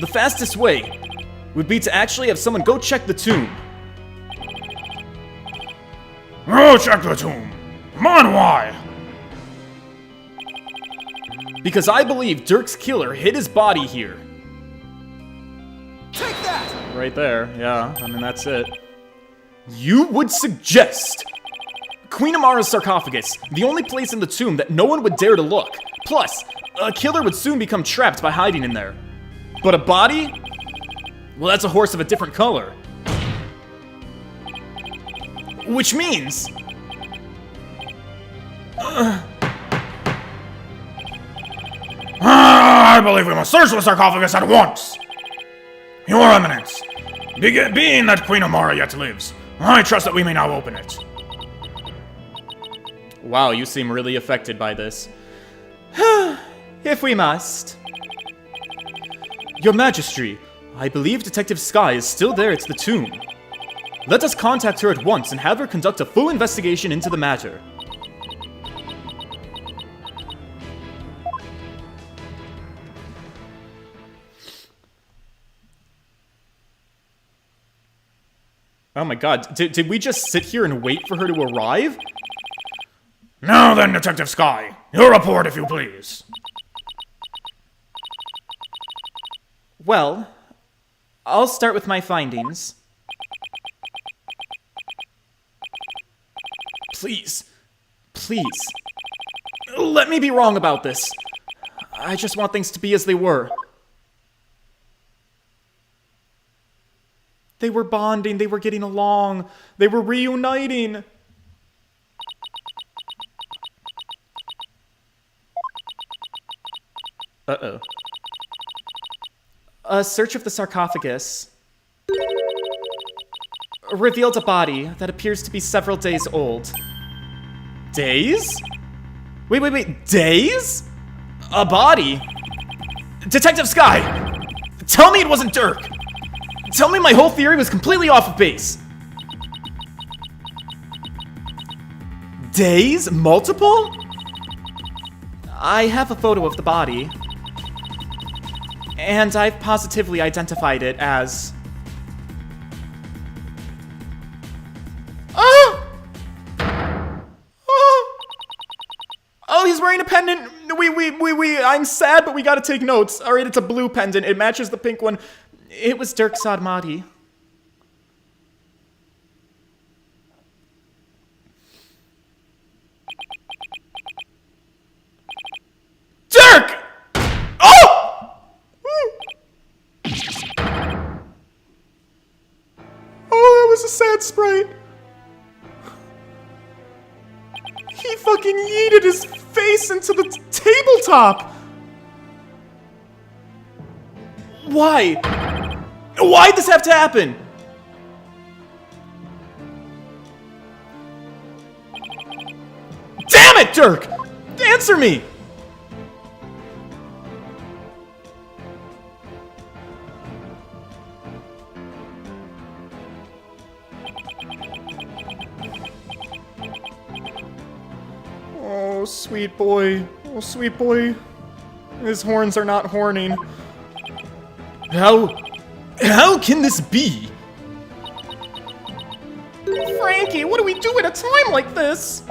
The fastest way would be to actually have someone go check the tomb. Go check the tomb. Man, why? Because I believe Dirk's killer hid his body here. Take that! right there. Yeah, I mean, that's it. You would suggest Queen Amara's sarcophagus, the only place in the tomb that no one would dare to look. Plus, a killer would soon become trapped by hiding in there. But a body? Well, that's a horse of a different color. Which means... I believe we must search the sarcophagus at once! Your Eminence, being that Queen Amara yet lives, I trust that we may now open it. Wow, you seem really affected by this. If we must. Your Majesty, I believe Detective Sky is still there at the tomb. Let us contact her at once and have her conduct a full investigation into the matter. Oh my god, did we just sit here and wait for her to arrive? Now then, Detective Sky, your report if you please. Well, I'll start with my findings. Please, let me be wrong about this. I just want things to be as they were. They were bonding, they were getting along, they were reuniting. Uh-oh. A search of the sarcophagus revealed a body that appears to be several days old. Days? Wait, days? A body? Detective Sky! Tell me it wasn't Dirk! Tell me my whole theory was completely off of base! Days? Multiple? I have a photo of the body, and I've positively identified it as... Oh, he's wearing a pendant! I'm sad, but we gotta take notes. Alright, it's a blue pendant. It matches the pink one. It was Dirk Sadmati. Dirk! Oh! Oh, that was a sad sprite. He fucking yeeted his face into the tabletop. Why? Why'd this have to happen? Damn it, Dirk! Answer me! Oh, sweet boy. Oh, sweet boy. His horns are not horning. How can this be? Frankie, what do we do at a time like this?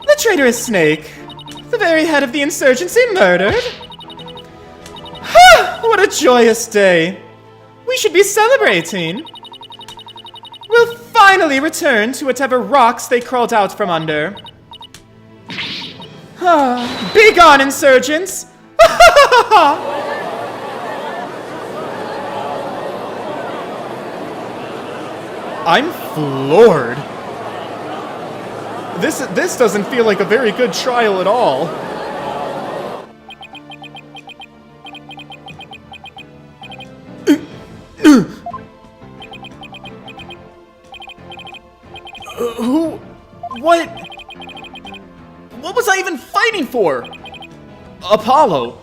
The traitorous snake, the very head of the insurgency, murdered? What a joyous day. We should be celebrating. We'll finally return to whatever rocks they crawled out from under. Be gone, insurgents! I'm floored. This doesn't feel like a very good trial at all. Who? What? What was I even fighting for? Apollo.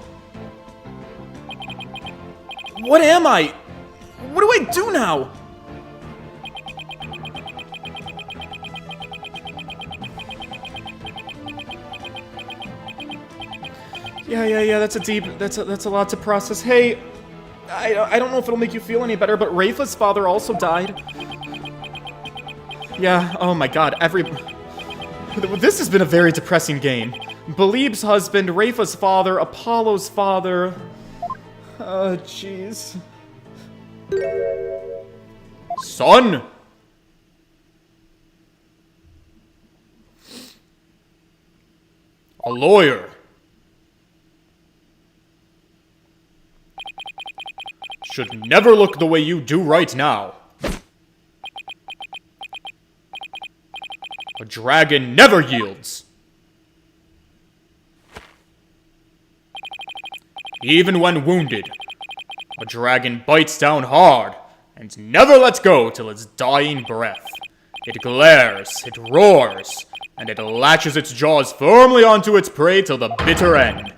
What am I? What do I do now? Yeah, that's a lot to process. Hey, I don't know if it'll make you feel any better, but Rafa's father also died. Yeah, oh my god, this has been a very depressing game. Baleeb's husband, Rafa's father, Apollo's father. Oh, jeez. Son! A lawyer. Should never look the way you do right now. A dragon never yields. Even when wounded, a dragon bites down hard and never lets go till its dying breath. It glares, it roars, and it latches its jaws firmly onto its prey till the bitter end.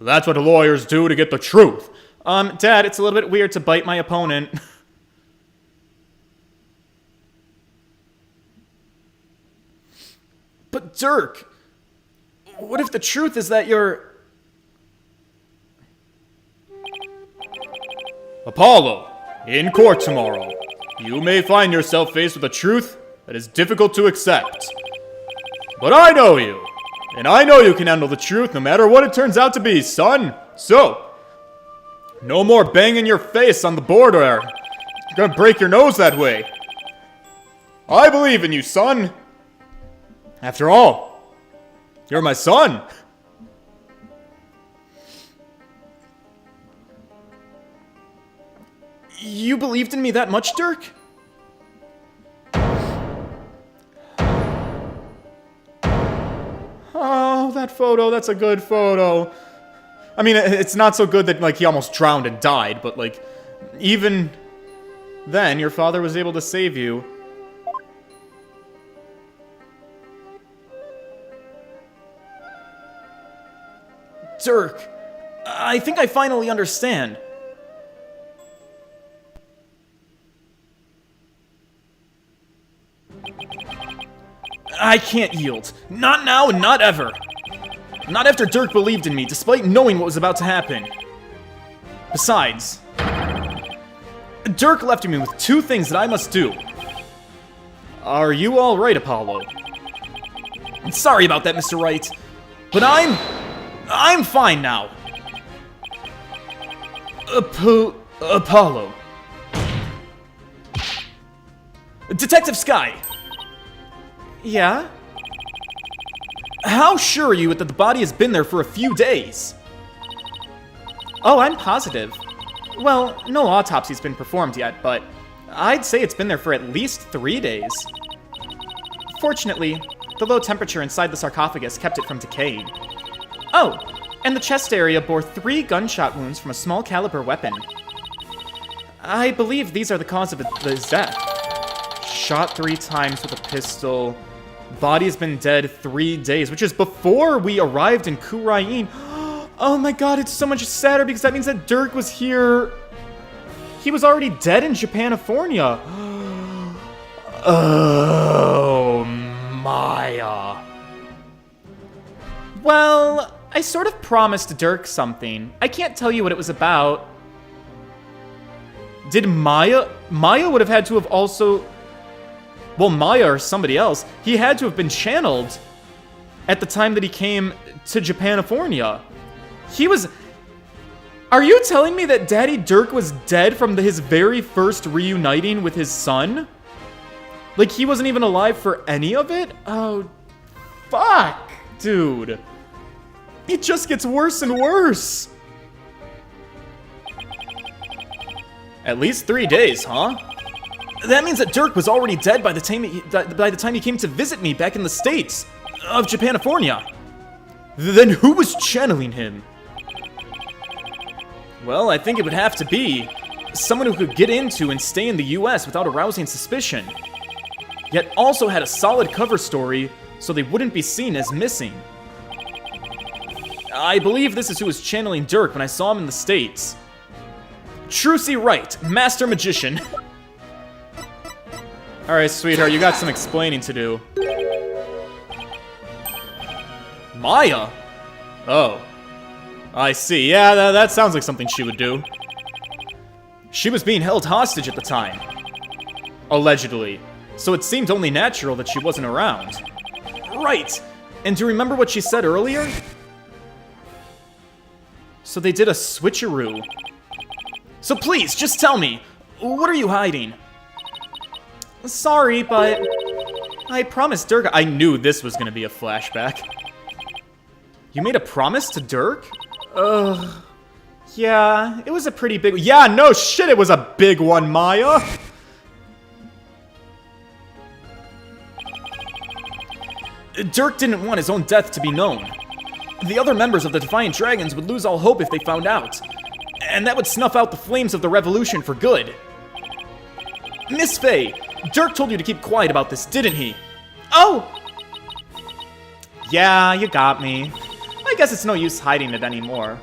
That's what lawyers do to get the truth. Dad, it's a little bit weird to bite my opponent. But Dirk, what if the truth is that you're... Apollo, in court tomorrow, you may find yourself faced with a truth that is difficult to accept. But I know you, and I know you can handle the truth no matter what it turns out to be, son. So, no more banging your face on the board or you're gonna break your nose that way. I believe in you, son. After all, you're my son. You believed in me that much, Dirk? Oh, that photo, that's a good photo. I mean, it's not so good that, like, he almost drowned and died, but, like, even then, your father was able to save you. Dirk, I think I finally understand. I can't yield. Not now and not ever. Not after Dirk believed in me, despite knowing what was about to happen. Besides, Dirk left me with two things that I must do. Are you all right, Apollo? I'm sorry about that, Mr. Wright, but I'm fine now. Apollo. Detective Sky. Yeah? How sure are you that the body has been there for a few days? Oh, I'm positive. Well, no autopsy's been performed yet, but I'd say it's been there for at least 3 days. Fortunately, the low temperature inside the sarcophagus kept it from decaying. Oh, and the chest area bore 3 gunshot wounds from a small caliber weapon. I believe these are the cause of his death. Shot 3 times with a pistol. Body's been dead 3 days, which is before we arrived in Kurain. Oh my god, it's so much sadder because that means that Dirk was here. He was already dead in Japanifornia. Oh, Maya. Well, I sort of promised Dirk something. I can't tell you what it was about. Did Maya would have had to have also... Well, Maya or somebody else, he had to have been channeled at the time that he came to Japanifornia. He was... Are you telling me that Daddy Dirk was dead from his very first reuniting with his son? Like, he wasn't even alive for any of it? Oh, fuck, dude. It just gets worse and worse. At least 3 days, huh? That means that Dirk was already dead by the time he came to visit me back in the States of Japanifornia. Then who was channeling him? Well, I think it would have to be someone who could get into and stay in the US without arousing suspicion, yet also had a solid cover story so they wouldn't be seen as missing. I believe this is who was channeling Dirk when I saw him in the States. Trucy Wright, Master Magician. Alright, sweetheart, you got some explaining to do. Maya? Oh. I see. Yeah, that sounds like something she would do. She was being held hostage at the time. Allegedly. So it seemed only natural that she wasn't around. Right! And do you remember what she said earlier? So they did a switcheroo. So please, just tell me, what are you hiding? Sorry, but I promised Dirk. I knew this was gonna be a flashback. You made a promise to Dirk? Ugh. Yeah, it was a pretty big... Yeah, no shit, it was a big one, Maya! Dirk didn't want his own death to be known. The other members of the Defiant Dragons would lose all hope if they found out. And that would snuff out the flames of the revolution for good. Miss Faye, Dirk told you to keep quiet about this, didn't he? Oh! Yeah, you got me. I guess it's no use hiding it anymore.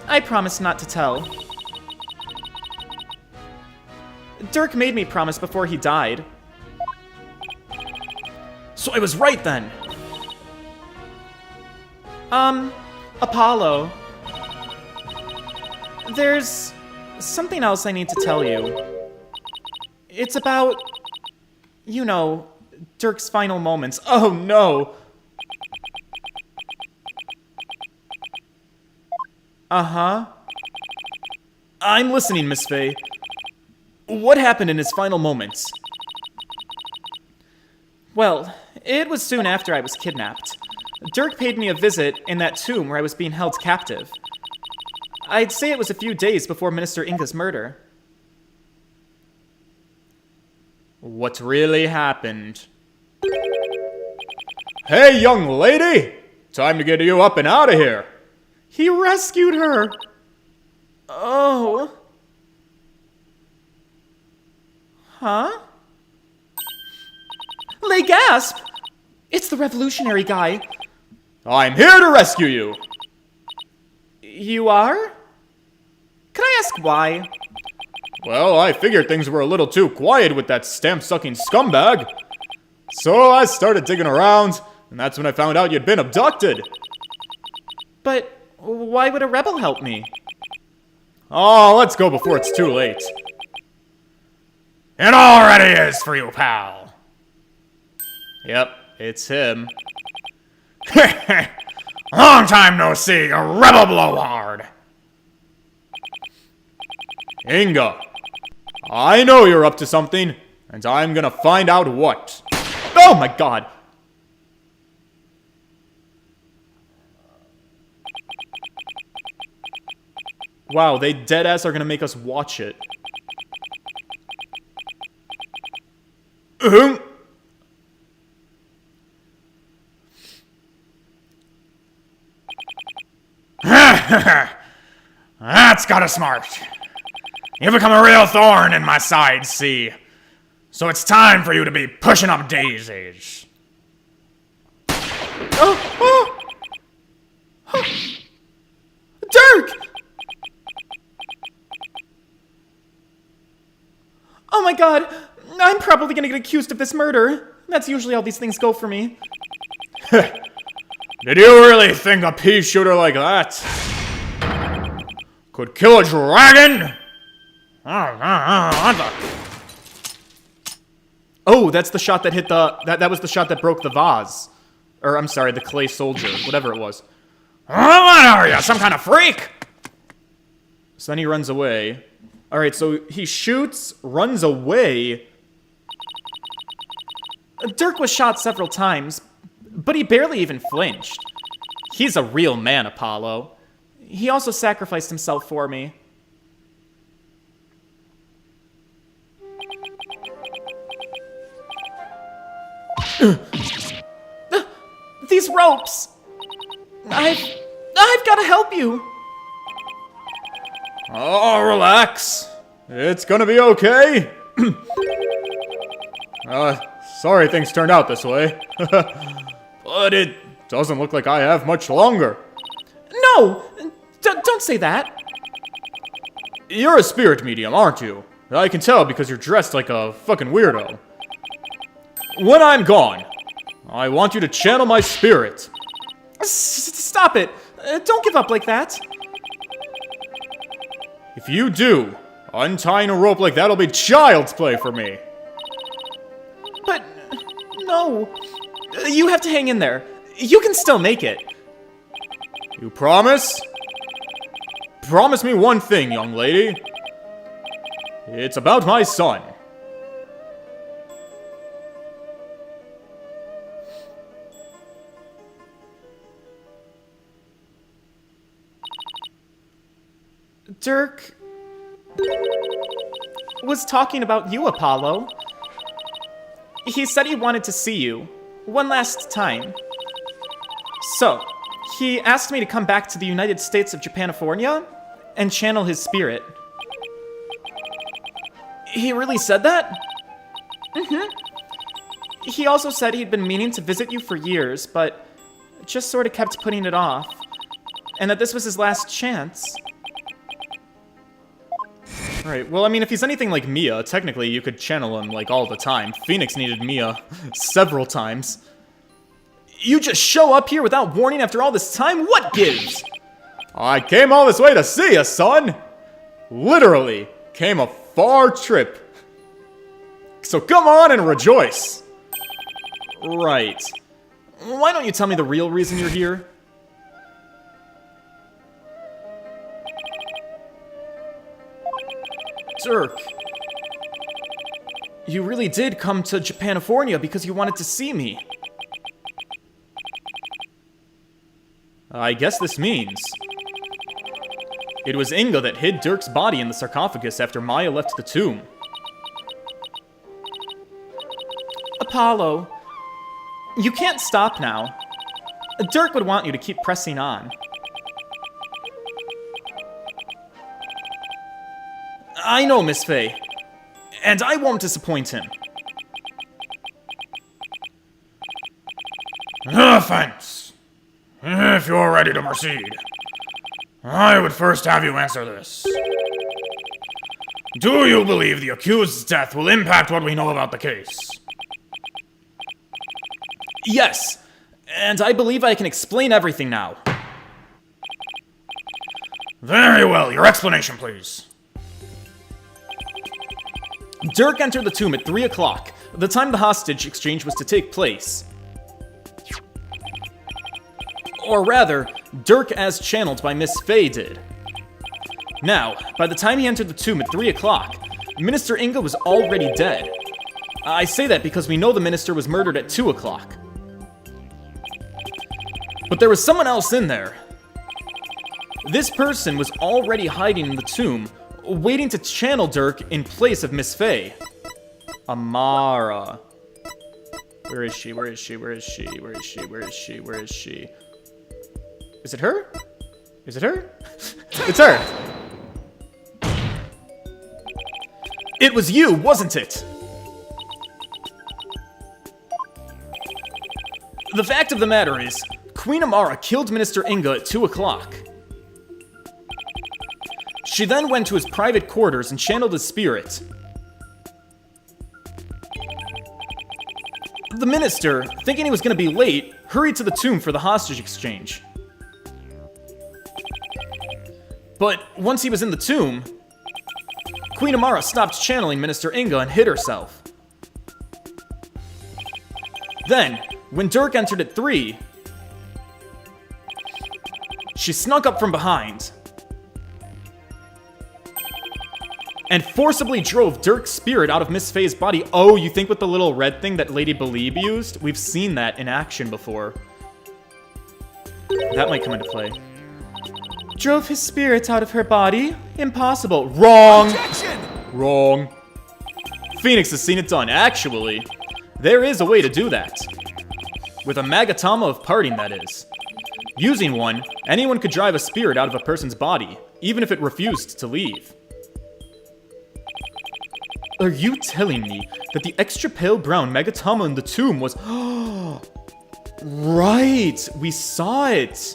I promised not to tell. Dirk made me promise before he died. So I was right then. Apollo. There's something else I need to tell you. It's about, you know, Dirk's final moments. Oh no! Uh-huh. I'm listening, Miss Faye. What happened in his final moments? Well, it was soon after I was kidnapped. Dirk paid me a visit in that tomb where I was being held captive. I'd say it was a few days before Minister Inga's murder. What really happened? Hey, young lady! Time to get you up and out of here! He rescued her! Oh. Huh? Lay gasp! It's the revolutionary guy. I'm here to rescue you! You are? Can I ask why? Well, I figured things were a little too quiet with that stamp-sucking scumbag. So I started digging around, and that's when I found out you'd been abducted. But why would a rebel help me? Oh, let's go before it's too late. It already is for you, pal. Yep, it's him. Long time no see, a rebel blowhard. Inga, I know you're up to something, and I'm gonna find out what. Oh my god! Wow, they deadass are gonna make us watch it. That's gotta smart. You've become a real thorn in my side, see? So it's time for you to be pushing up daisies. Oh! Dirk! Oh my god, I'm probably gonna get accused of this murder. That's usually how these things go for me. Did you really think a pea shooter like that could kill a dragon? Oh, that's the shot that hit the... That was the shot that broke the vase. Or, I'm sorry, the clay soldier. Whatever it was. What are you, some kind of freak? So then he runs away. Alright, so he shoots, runs away. Dirk was shot several times, but he barely even flinched. He's a real man, Apollo. He also sacrificed himself for me. These ropes! I've got to help you! Oh, relax. It's gonna be okay. Sorry things turned out this way. But it doesn't look like I have much longer. No! Don't say that! You're a spirit medium, aren't you? I can tell because you're dressed like a fucking weirdo. When I'm gone, I want you to channel my spirit. Stop it! Don't give up like that. If you do, untying a rope like that'll be child's play for me. But, no. You have to hang in there. You can still make it. You promise? promise me one thing, young lady. It's about my son. Dirk was talking about you, Apollo. He said he wanted to see you one last time. So, he asked me to come back to the United States of Japanifornia and channel his spirit. He really said that? He also said he'd been meaning to visit you for years, but just sort of kept putting it off. And that this was his last chance. Right, well, I mean, if he's anything like Mia, technically you could channel him, like, all the time. Phoenix needed Mia several times. You just show up here without warning after all this time? What gives? I came all this way to see you, son! Literally, came a far trip. So come on and rejoice! Right. Why don't you tell me the real reason you're here? Dirk, you really did come to Japanifornia because you wanted to see me. I guess this means... It was Inga that hid Dirk's body in the sarcophagus after Maya left the tomb. Apollo, you can't stop now. Dirk would want you to keep pressing on. I know, Miss Faye. And I won't disappoint him. Offense. If you're ready to proceed, I would first have you answer this. Do you believe the accused's death will impact what we know about the case? Yes, and I believe I can explain everything now. Very well, your explanation, please. Dirk entered the tomb at 3 o'clock, the time the hostage exchange was to take place. Or rather, Dirk as channeled by Miss Faye did. Now, by the time he entered the tomb at 3 o'clock, Minister Inga was already dead. I say that because we know the minister was murdered at 2 o'clock. But there was someone else in there. This person was already hiding in the tomb, waiting to channel Dirk in place of Miss Faye. Amara. Where is she? Where is she? Where is she? Where is she? Where is she? Where is she? Is it her? Is it her? It's her! It was you, wasn't it? The fact of the matter is, Queen Amara killed Minister Inga at 2 o'clock. She then went to his private quarters and channeled his spirit. The minister, thinking he was going to be late, hurried to the tomb for the hostage exchange. But once he was in the tomb, Queen Amara stopped channeling Minister Inga and hid herself. Then, when Dirk entered at 3, she snuck up from behind and forcibly drove Dirk's spirit out of Miss Faye's body. Oh, you think with the little red thing that Lady BLORB used? We've seen that in action before. That might come into play. Drove his spirit out of her body? Impossible. Wrong! Objection! Wrong. Phoenix has seen it done. Actually, there is a way to do that. With a Magatama of Parting, that is. Using one, anyone could drive a spirit out of a person's body, even if it refused to leave. Are you telling me that the extra pale brown Magatama in the tomb was... Right! We saw it!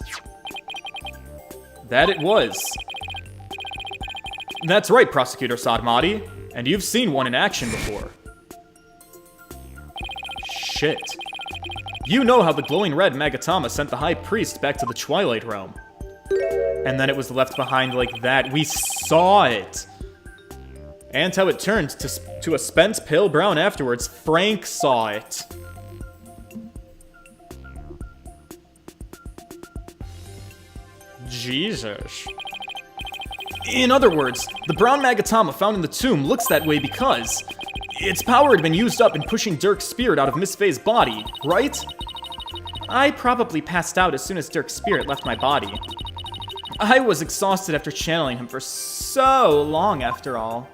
That it was. That's right, Prosecutor Sadmati. And you've seen one in action before. Shit. You know how the glowing red Magatama sent the High Priest back to the Twilight Realm. And then it was left behind like that. We saw it! And how it turned to a spent pale brown afterwards. Frank saw it. Jesus. In other words, the brown magatama found in the tomb looks that way because its power had been used up in pushing Dirk's spirit out of Miss Faye's body, right? I probably passed out as soon as Dirk's spirit left my body. I was exhausted after channeling him for so long after all.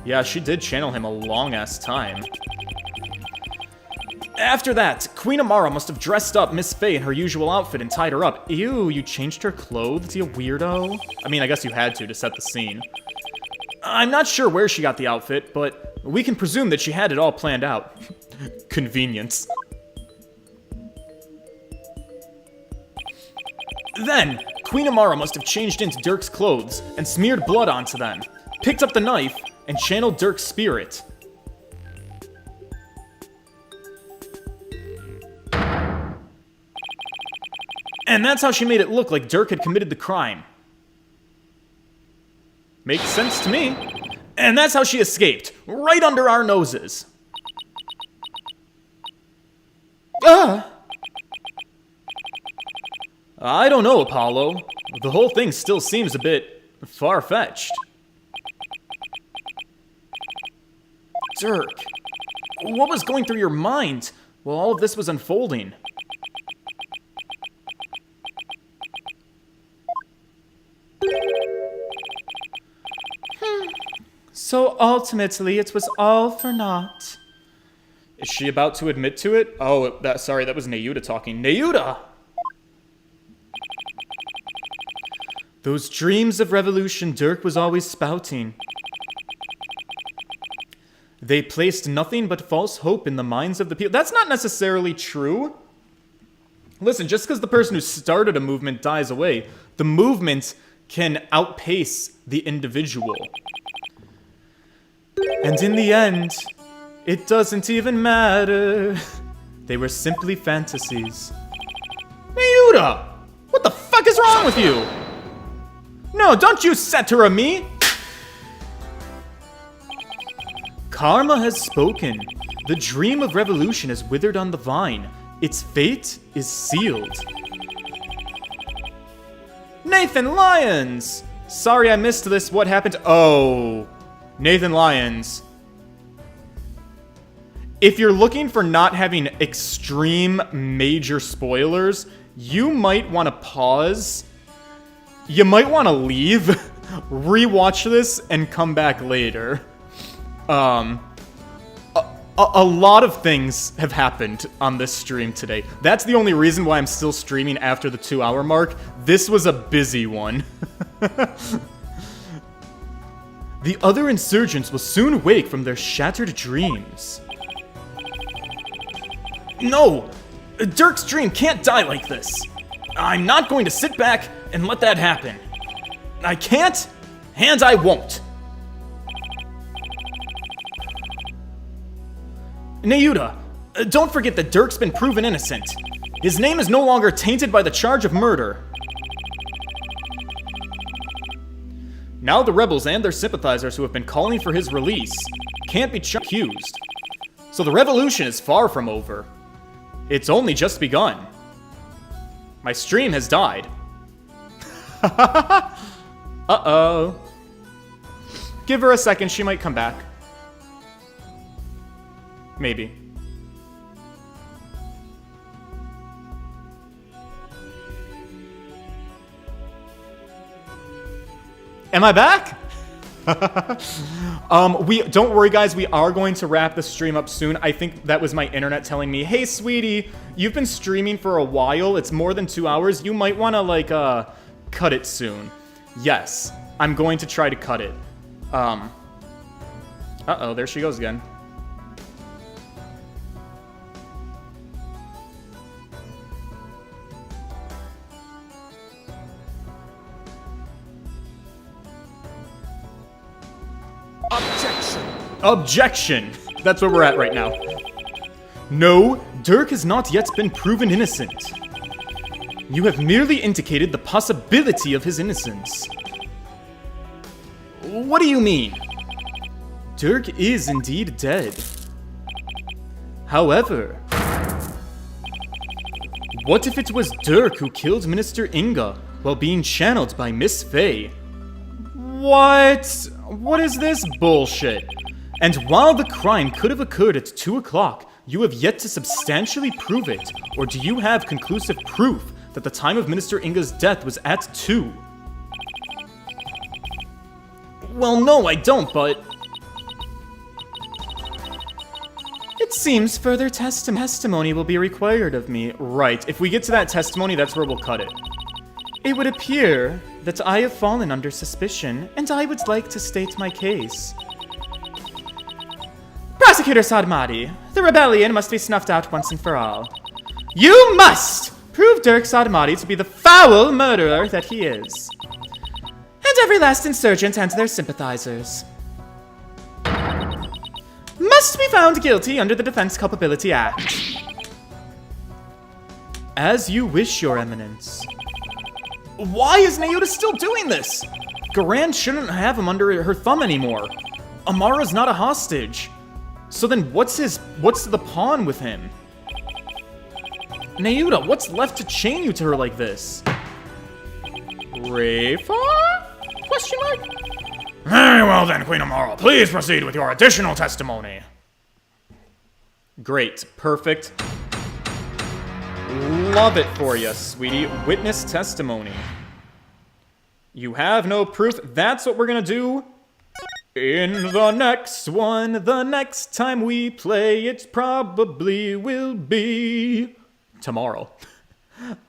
Yeah, she did channel him a long-ass time. After that, Queen Amara must have dressed up Miss Faye in her usual outfit and tied her up. Ew, you changed her clothes, you weirdo. I mean, I guess you had to set the scene. I'm not sure where she got the outfit, but we can presume that she had it all planned out. Convenience. Then, Queen Amara must have changed into Dirk's clothes and smeared blood onto them, picked up the knife, and channeled Dirk's spirit. And that's how she made it look like Dirk had committed the crime. Makes sense to me. And that's how she escaped, right under our noses. I don't know, Apollo. The whole thing still seems a bit far-fetched. Dirk, what was going through your mind while all of this was unfolding? So ultimately, it was all for naught. Is she about to admit to it? Oh, sorry, that was Naina talking. Naina! Those dreams of revolution Dirk was always spouting. They placed nothing but false hope in the minds of the people. That's not necessarily true. Listen, just because the person who started a movement dies away, the movement can outpace the individual. And in the end, it doesn't even matter. They were simply fantasies. Naina! What the fuck is wrong with you? No, don't you center me! Karma has spoken. The dream of revolution has withered on the vine. Its fate is sealed. Nathan Lyons! Sorry I missed this. What happened? Oh, Nathan Lyons. If you're looking for not having extreme major spoilers, you might want to pause. You might want to leave, rewatch this, and come back later. A lot of things have happened on this stream today. That's the only reason why I'm still streaming after the 2-hour mark. This was a busy one. The other insurgents will soon wake from their shattered dreams. No! Dirk's dream can't die like this. I'm not going to sit back and let that happen. I can't, and I won't. Naina, don't forget that Dirk's been proven innocent. His name is no longer tainted by the charge of murder. Now the rebels and their sympathizers who have been calling for his release can't be accused. So the revolution is far from over. It's only just begun. My stream has died. Uh-oh. Give her a second, she might come back. Maybe. Am I back? Don't worry guys, we are going to wrap the stream up soon. I think that was my internet telling me, hey sweetie, you've been streaming for a while, it's more than 2 hours, you might want to like cut it soon. Yes, I'm going to try to cut it. Uh-oh, there she goes again. Objection! Objection! That's where we're at right now. No, Dirk has not yet been proven innocent. You have merely indicated the possibility of his innocence. What do you mean? Dirk is indeed dead. However, what if it was Dirk who killed Minister Inga while being channeled by Miss Faye? What? What is this bullshit? And while the crime could have occurred at 2 o'clock, you have yet to substantially prove it. Or do you have conclusive proof that the time of Minister Inga's death was at 2? Well, no, I don't, but... It seems further testimony will be required of me. Right, if we get to that testimony, that's where we'll cut it. It would appear that I have fallen under suspicion, and I would like to state my case. Prosecutor Sadmati, the rebellion must be snuffed out once and for all. You must prove Dirk Sadmati to be the foul murderer that he is. And every last insurgent and their sympathizers must be found guilty under the Defense Culpability Act. As you wish, Your Eminence. Why is Naina still doing this? Garand shouldn't have him under her thumb anymore. Amara's not a hostage. So then what's the pawn with him? Naina, what's left to chain you to her like this? Rafa? Question mark? Very well then, Queen Amara. Please proceed with your additional testimony. Great. Perfect. Love it for you, sweetie. Witness testimony. You have no proof. That's what we're gonna do in the next one. The next time we play, it probably will be tomorrow.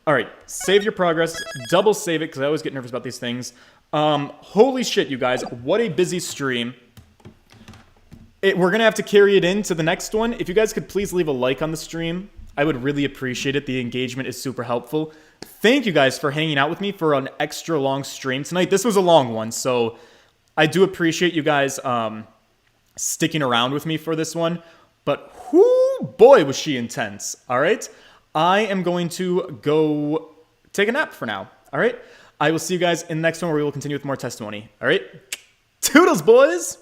Alright, save your progress. Double save it, because I always get nervous about these things. Holy shit, you guys. What a busy stream. We're gonna have to carry it into the next one. If you guys could please leave a like on the stream, I would really appreciate it. The engagement is super helpful. Thank you guys for hanging out with me for an extra long stream tonight. This was a long one, so I do appreciate you guys sticking around with me for this one. But whoo, boy, was she intense. All right, I am going to go take a nap for now. All right, I will see you guys in the next one where we will continue with more testimony. All right, toodles, boys.